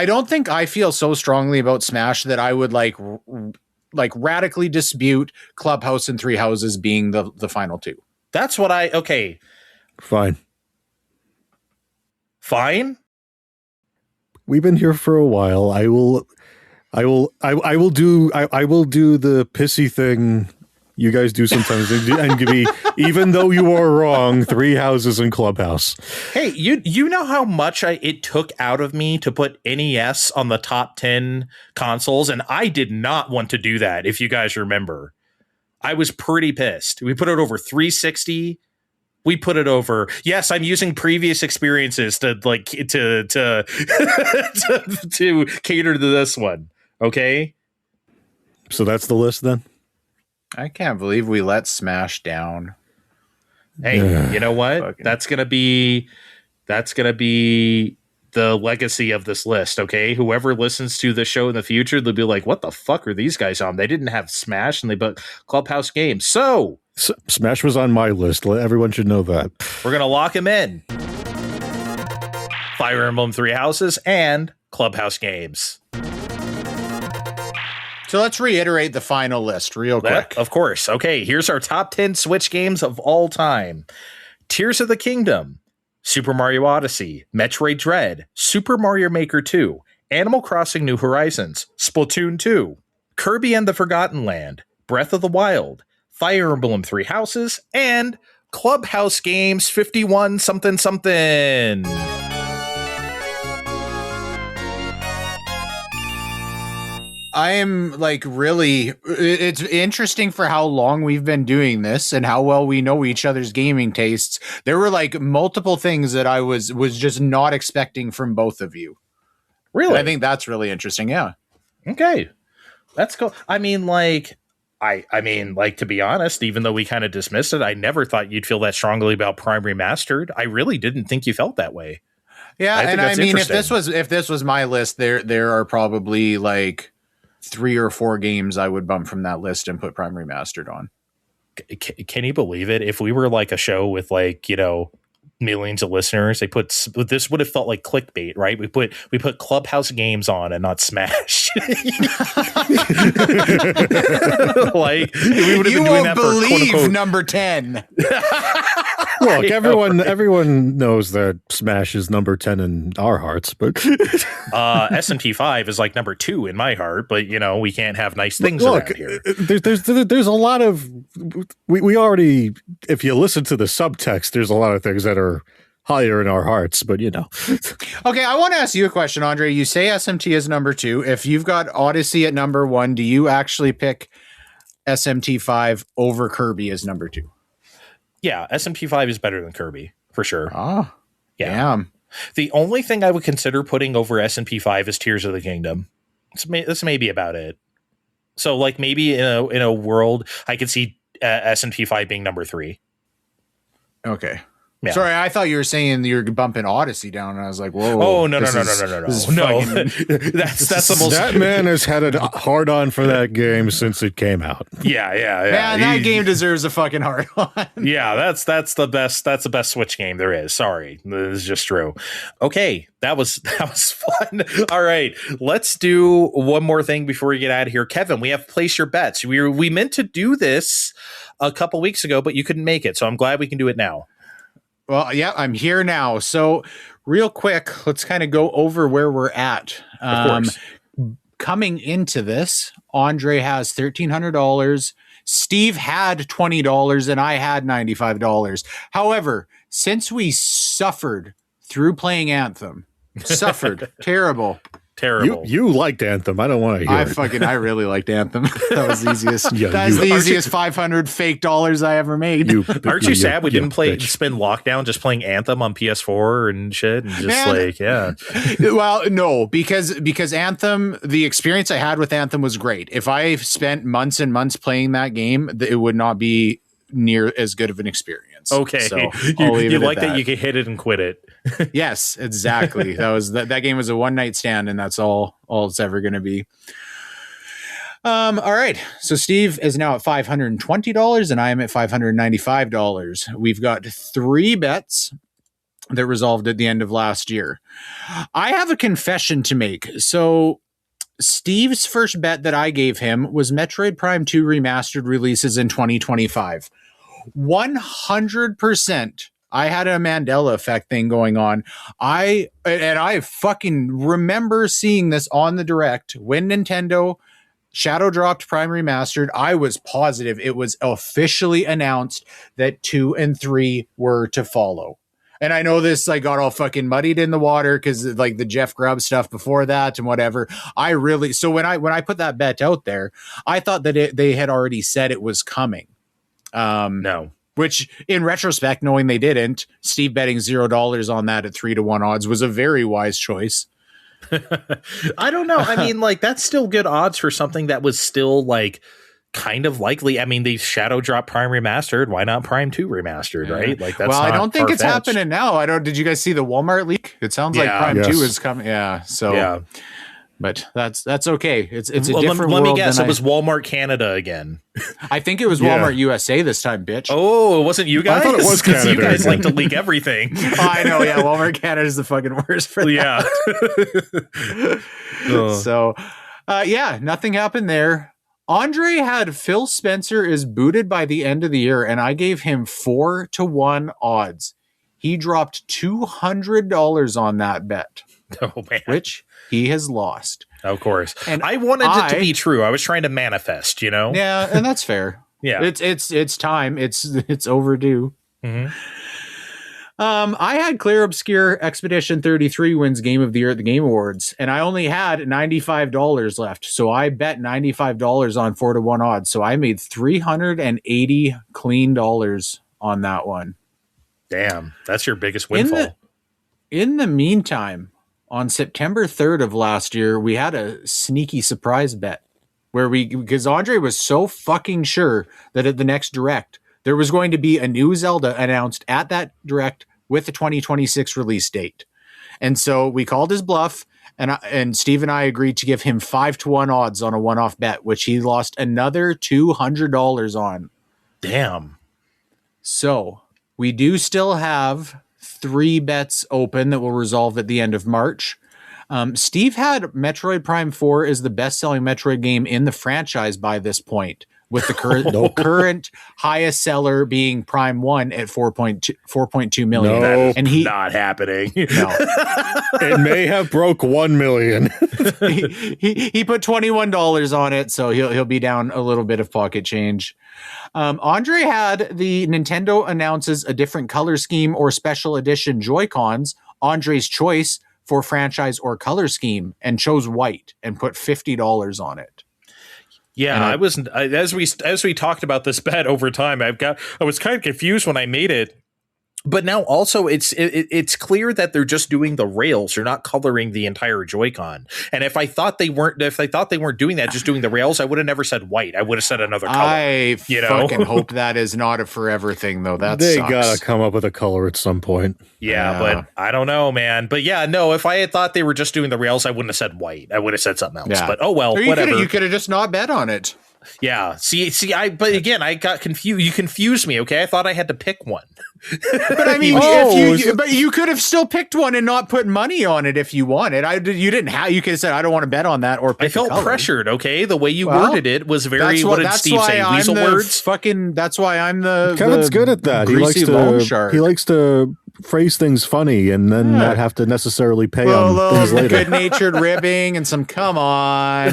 don't think I feel so strongly about Smash that I would like radically dispute Clubhouse and Three Houses being the final 2. That's what okay. Fine. We've been here for a while. I will do the pissy thing you guys do sometimes and give me, even though you are wrong, Three Houses and Clubhouse. Hey, you know how much it took out of me to put NES on the top 10 consoles, and I did not want to do that, if you guys remember. I was pretty pissed. We put it over 360. We put it over. Yes, I'm using previous experiences to to cater to this one. Okay. So that's the list then. I can't believe we let Smash down. Hey, you know what? That's gonna be the legacy of this list. Okay, whoever listens to the show in the future, they'll be like, "What the fuck are these guys on? They didn't have Smash and they put Clubhouse games." So Smash was on my list. Everyone should know that. We're gonna lock him in. Fire Emblem Three Houses and Clubhouse games. So let's reiterate the final list real quick. Of course. Okay, here's our top 10 Switch games of all time. Tears of the Kingdom, Super Mario Odyssey, Metroid Dread, Super Mario Maker 2, Animal Crossing New Horizons, Splatoon 2, Kirby and the Forgotten Land, Breath of the Wild, Fire Emblem Three Houses, and Clubhouse Games 51 something something. I am it's interesting for how long we've been doing this and how well we know each other's gaming tastes. There were multiple things that I was just not expecting from both of you. Really? And I think that's really interesting. Yeah. Okay. That's cool. I mean, I mean, like, to be honest, even though we kind of dismissed it, I never thought you'd feel that strongly about Prime Remastered. I really didn't think you felt that way. Yeah, I think and I that's mean, interesting. if this was my list, there are probably like 3 or 4 games I would bump from that list and put Prime Remastered on. Can you believe it? If we were like a show with like, you know, millions of listeners, this would have felt like clickbait, right? We put Clubhouse games on and not Smash. Like, we would have been doing that for quote unquote number 10. Look, everyone knows that Smash is number 10 in our hearts, but SMT5 is like number 2 in my heart, but you know, we can't have nice things look, around here. there's a lot of we already, if you listen to the subtext, there's a lot of things that are higher in our hearts, but you know. Okay, I want to ask you a question, Andre. You say SMT is number 2. If you've got Odyssey at number 1, do you actually pick SMT5 over Kirby as number 2? Yeah, SMT5 is better than Kirby for sure. Ah, Yeah. damn. The only thing I would consider putting over SMP5 is Tears of the Kingdom. That's maybe about it. So, like, maybe in a world, I could see SMP5 being number 3. Okay. Yeah. Sorry, I thought you were saying you're bumping Odyssey down, and I was like, "Whoa!" Oh no! this is No, fucking- that's the most. That man has had a hard on for that game since it came out. Yeah. Man, that game deserves a fucking hard one. Yeah, that's the best. That's the best Switch game there is. Sorry, this is just true. Okay, that was fun. All right, let's do one more thing before we get out of here. Kevin, we have place your bets. We meant to do this a couple weeks ago, but you couldn't make it, so I'm glad we can do it now. Well, yeah, I'm here now. So, real quick, let's kind of go over where we're at. Of course. Coming into this, Andre has $1,300. Steve had $20 and I had $95. However, since we suffered through playing Anthem, terrible. You liked Anthem. I don't want to hear it. I really liked Anthem. That was the easiest. Yeah, that was the easiest 500 fake dollars I ever made. Aren't you sad we didn't bitch. spend Lockdown just playing Anthem on PS4 and shit? And just Man. like, yeah. Well, no, because Anthem, the experience I had with Anthem was great. If I spent months and months playing that game, it would not be near as good of an experience. Okay. So you like that you can hit it and quit it. Yes, exactly. That game was a one night stand, and that's all it's ever going to be. All right. So Steve is now at $520 and I am at $595. We've got 3 bets that resolved at the end of last year. I have a confession to make. So Steve's first bet that I gave him was Metroid Prime 2 Remastered releases in 2025. 100%. I had a Mandela effect thing going on. I fucking remember seeing this on the Direct when Nintendo Shadow dropped Prime Remastered. I was positive it was officially announced that 2 and 3 were to follow. And I know this like got all fucking muddied in the water because like the Jeff Grubb stuff before that and whatever. So when I put that bet out there, I thought that they had already said it was coming. No. Which, in retrospect, knowing they didn't, Steve betting $0 on that at 3-1 odds was a very wise choice. I don't know. I mean, like, that's still good odds for something that was still like kind of likely. I mean, they Shadow dropped Prime Remastered. Why not Prime 2 Remastered, right? Like, that's I don't think it's far-fetched. happening now. Did you guys see the Walmart leak? It sounds like Prime 2 is coming. Yeah. So, yeah. But that's okay. It's a Well, different let world. me guess. It was Walmart Canada again. I think it was Walmart USA this time, bitch. Oh, it wasn't you guys? I thought it was 'Cause Canada you guys again. like to leak everything. I know. Yeah. Walmart Canada is the fucking worst for that. Yeah. So, nothing happened there. Andre had Phil Spencer is booted by the end of the year, and I gave him 4-1 odds. He dropped $200 on that bet, Oh, man. which he has lost. Of course. And I wanted it to be true. I was trying to manifest, you know? Yeah, and that's fair. Yeah. It's time. It's overdue. Mhm. I had Clear Obscure Expedition 33 wins Game of the Year at the Game Awards, and I only had $95 left. So I bet $95 on 4-1 odds. So I made $380 clean dollars on that one. Damn. That's your biggest windfall. In the meantime, on September 3rd of last year, we had a sneaky surprise bet. because Andre was so fucking sure that at the next Direct, there was going to be a new Zelda announced at that Direct with the 2026 release date. And so we called his bluff, and Steve and I agreed to give him 5-1 odds on a one-off bet, which he lost another $200 on. Damn. So we do still have 3 bets open that will resolve at the end of March. Steve had Metroid Prime 4 as the best-selling Metroid game in the franchise by this point, with the current highest seller being Prime 1 at 4.2 million. No, and he not happening. No. It may have broke 1 million. he put $21 on it, so he'll be down a little bit of pocket change. Andre had the Nintendo announces a different color scheme or special edition Joy-Cons, Andre's choice for franchise or color scheme, and chose white and put $50 on it. Yeah, I wasn't as we talked about this bet over time. I was kind of confused when I made it. But now also it's clear that they're just doing the rails. They're not coloring the entire Joy-Con. And if I thought they weren't doing that, just doing the rails, I would have never said white. I would have said another color. I fucking hope that is not a forever thing, though. They gotta come up with a color at some point. Yeah, but I don't know, man. But yeah, no, if I had thought they were just doing the rails, I wouldn't have said white. I would have said something else. Yeah. But oh well, whatever. You could have just not bet on it. Yeah. But again, I got confused. You confused me. Okay. I thought I had to pick one. But I mean, but you could have still picked one and not put money on it if you wanted. You didn't have. You could have said, "I don't want to bet on that." Or pick I felt pressured. Okay, the way you worded it was very. What did Steve say? Weasel words. That's why I'm the. Kevin's good at that. He likes to phrase things funny and then not have to necessarily pay on things later. Good-natured ribbing and some. Come on.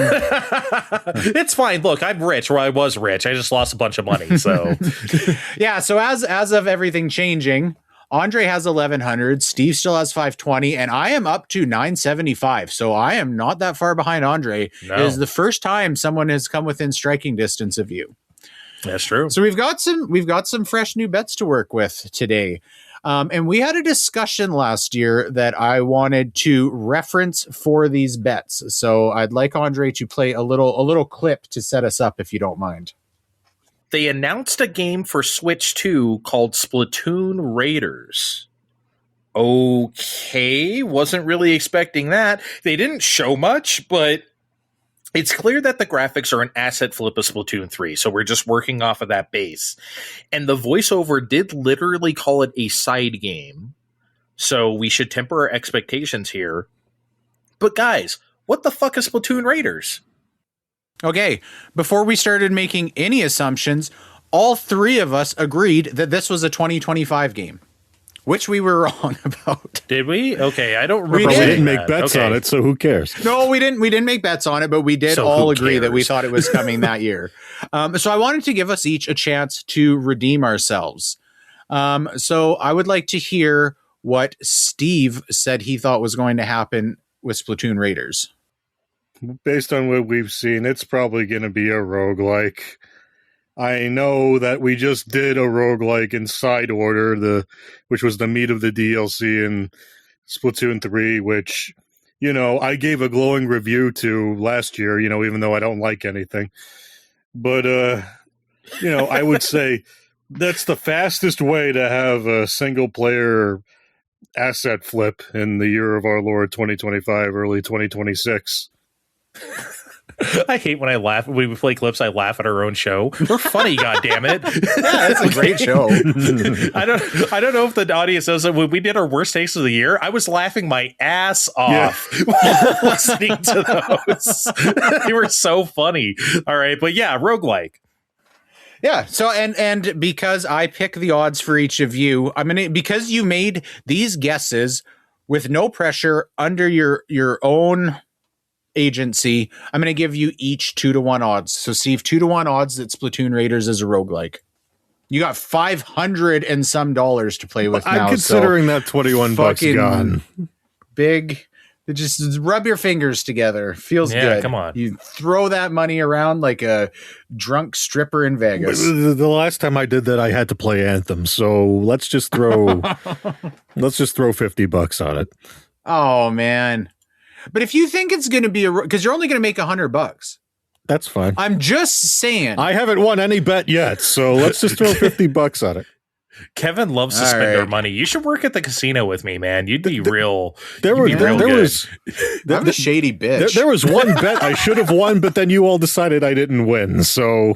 It's fine. Look, I'm rich. Or I was rich. I just lost a bunch of money. So yeah. So as of everything changing, Andre has 1,100. Steve still has 520, and I am up to 975. So I am not that far behind Andre. No. It is the first time someone has come within striking distance of you. That's true. So we've got some fresh new bets to work with today. And we had a discussion last year that I wanted to reference for these bets. So I'd like Andre to play a little clip to set us up, if you don't mind. They announced a game for Switch 2 called Splatoon Raiders. Okay, wasn't really expecting that. They didn't show much, but it's clear that the graphics are an asset flip of Splatoon 3, so we're just working off of that base. And the voiceover did literally call it a side game, so we should temper our expectations here. But guys, what the fuck is Splatoon Raiders? Okay, before we started making any assumptions, all 3 of us agreed that this was a 2025 game. Which we were wrong about. Did we? Okay, I don't remember. We didn't make bets on it, so who cares? No, we didn't make bets on it, but we did all agree that we thought it was coming that year. So I wanted to give us each a chance to redeem ourselves. So I would like to hear what Steve said he thought was going to happen with Splatoon Raiders. Based on what we've seen, it's probably going to be a roguelike. I know that we just did a roguelike in Side Order, which was the meat of the DLC in Splatoon 3, which, I gave a glowing review to last year, even though I don't like anything. But, I would say that's the fastest way to have a single-player asset flip in the year of our Lord 2025, early 2026. I hate when I laugh when we play clips. I laugh at our own show. We're funny, goddammit. Yeah, it's a great show. I don't know if the audience knows that when we did our worst takes of the year, I was laughing my ass off while listening to those. They were so funny. All right, but yeah, roguelike. Yeah. So and because I pick the odds for each of you, because you made these guesses with no pressure under your own agency, I'm going to give you each 2-1 odds. So Steve, 2-1 odds that Splatoon Raiders is a roguelike. You got $500 and some to play with now. I'm considering that $21 gone. Big. Just rub your fingers together. Feels good. Come on. You throw that money around like a drunk stripper in Vegas. The last time I did that, I had to play Anthem. So let's just throw $50 on it. Oh man. But if you think it's going to be because you're only going to make $100. That's fine. I'm just saying. I haven't won any bet yet, so let's just throw $50 on it. Kevin loves to spend our money. You should work at the casino with me, man. You'd be real. There was I'm a shady bitch. There was one bet I should have won, but then you all decided I didn't win. So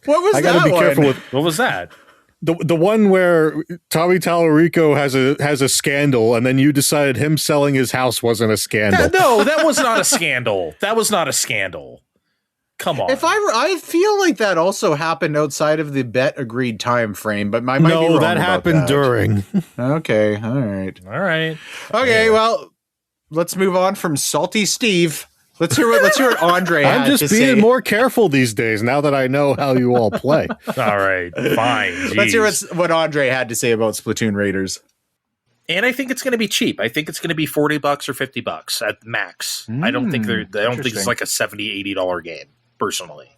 what was I got to be careful with. What was that? The one where Tommy Tallarico has a scandal, and then you decided him selling his house wasn't a scandal. No, that was not a scandal. That was not a scandal. Come on. If I feel like that also happened outside of the bet agreed time frame, but I might be wrong that about happened that. during. Okay, all right. Okay, anyway. Well, let's move on from Salty Steve. Let's hear what Andre had I'm just to being say. more careful these days now that I know how you all play. All right, fine. Jeez. Let's hear what Andre had to say about Splatoon Raiders. And I think it's going to be cheap. I think it's going to be $40 or $50 at max. I don't think it's like a $70, $80 game, personally.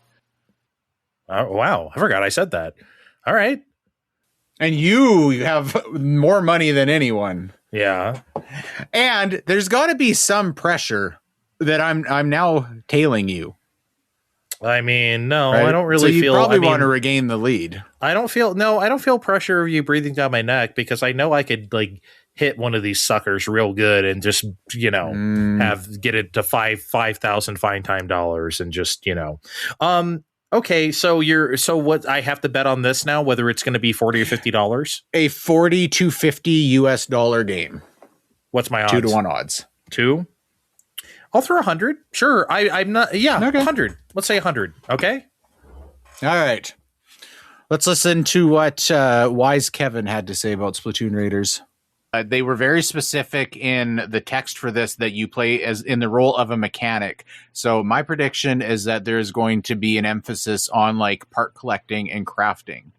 Wow, I forgot I said that. All right. And you have more money than anyone. Yeah. And there's got to be some pressure that I'm now tailing you. I mean, no, right? I don't really feel. You probably want to regain the lead. I don't feel pressure of you breathing down my neck because I know I could like hit one of these suckers real good and just get it to $5,000 fine time dollars and just Okay, so what I have to bet on this now, whether it's going to be $40 or $50? A $40 to $50 game. What's my odds? 2-1 odds. 2? I'll throw 100. Sure. I'm not. Yeah. Okay. 100. Let's say 100. Okay. All right. Let's listen to what Wise Kevin had to say about Splatoon Raiders. They were very specific in the text for this that you play as in the role of a mechanic. So my prediction is that there's going to be an emphasis on like part collecting and crafting.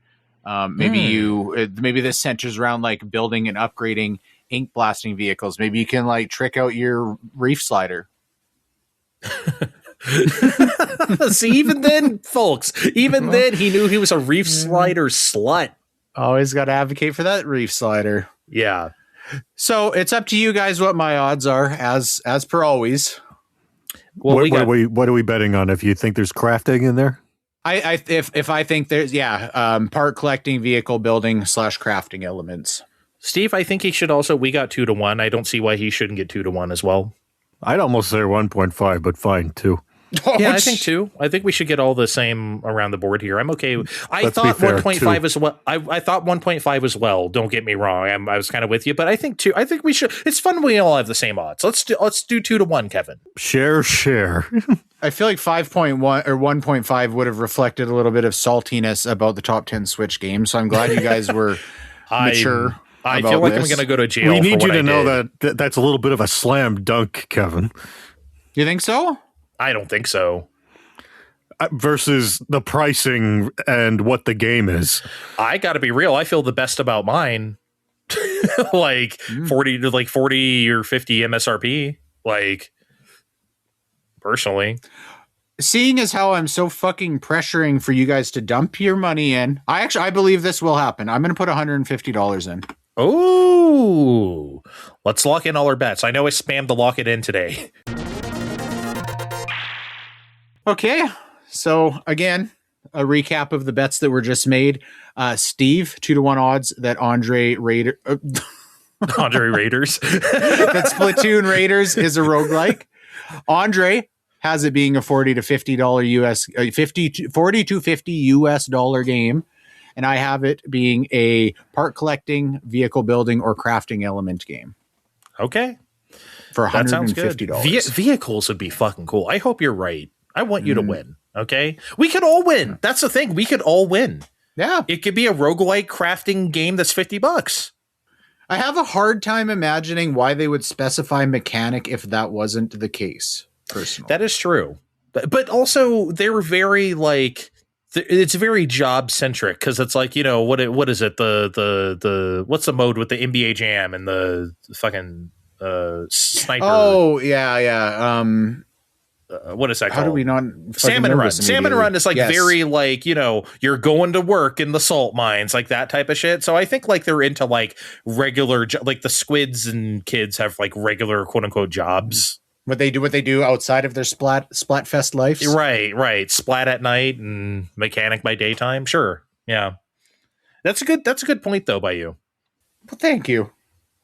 Maybe this centers around like building and upgrading ink blasting vehicles. Maybe you can like trick out your reef slider. See, even then, folks, then he knew he was a reef slider slut. Always got to advocate for that reef slider. Yeah. So it's up to you guys what my odds are, as per always. Well, what are we betting on? If you think there's crafting in there, if I think there's part collecting, vehicle building / crafting elements. Steve, I think he should also. We got 2-1. I don't see why he shouldn't get 2-1 as well. I'd almost say 1.5, but fine, 2. Yeah, I think 2. I think we should get all the same around the board here. I'm okay. I thought 1.5 as well. I thought 1.5 as well. Don't get me wrong. I was kind of with you, but I think 2. I think we should. It's fun when we all have the same odds. Let's do 2-1, Kevin. Share. I feel like 5.1 or 1.5 would have reflected a little bit of saltiness about the top 10 Switch games. So I'm glad you guys were mature. I feel like I'm going to go to jail. We need you to know that that's a little bit of a slam dunk, Kevin. You think so? I don't think so. Versus the pricing and what the game is. I got to be real. I feel the best about mine. Like 40 or 50 MSRP. Like, personally. Seeing as how I'm so fucking pressuring for you guys to dump your money in, I believe this will happen. I'm going to put $150 in. Oh, let's lock in all our bets. I know I spammed the lock it in today. Okay, so again, a recap of the bets that were just made. Steve, 2-1 odds that Andre Raiders. That Splatoon Raiders is a roguelike. Andre has it being a $40 to $50 US, $40 to $50 US dollar game. And I have it being a part collecting, vehicle building, or crafting element game. Okay. For $150. Vehicles would be fucking cool. I hope you're right. I want you to win. Okay. We could all win. That's the thing. We could all win. Yeah. It could be a roguelike crafting game that's $50. I have a hard time imagining why they would specify mechanic if that wasn't the case, personally. That is true. But also, they're very like... It's very job centric because it's like, what is it? The what's the mode with the NBA Jam and the fucking sniper? Oh yeah. What is that called? How do we not? Salmon Run. Salmon Run is like very like, you're going to work in the salt mines, like that type of shit. So I think like they're into like regular, like the squids and kids have like regular quote unquote jobs. What they do outside of their Splatfest lives. Right. Splat at night and mechanic by daytime. Sure. Yeah. That's a good point though by you. Well, thank you.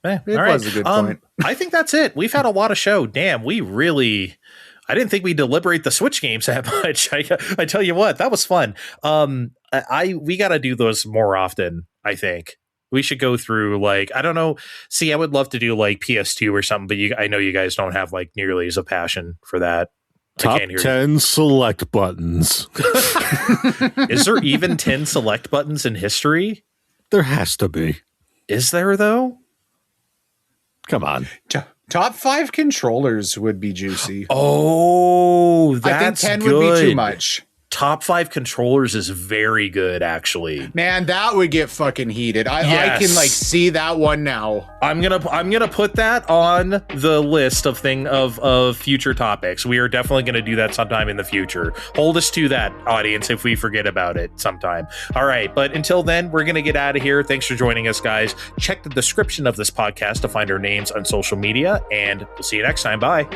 It was a good point. I think that's it. We've had a lot of show. Damn, I didn't think we deliberate the Switch games that much. I tell you what, that was fun. We got to do those more often. I think we should go through like, I don't know. See, I would love to do like PS2 or something, but I know you guys don't have like nearly as a passion for that. Top 10 select buttons. Is there even 10 select buttons in history? There has to be. Is there though? Come on. Top 5 controllers would be juicy. Oh, that's I think 10 good. would be too much. Top 5 controllers is very good, actually. Man, that would get fucking heated. I can like see that one now. I'm gonna put that on the list of future topics. We are definitely gonna do that sometime in the future. Hold us to that, audience, if we forget about it sometime. All right, but until then, we're gonna get out of here. Thanks for joining us, guys. Check the description of this podcast to find our names on social media, and we'll see you next time. Bye.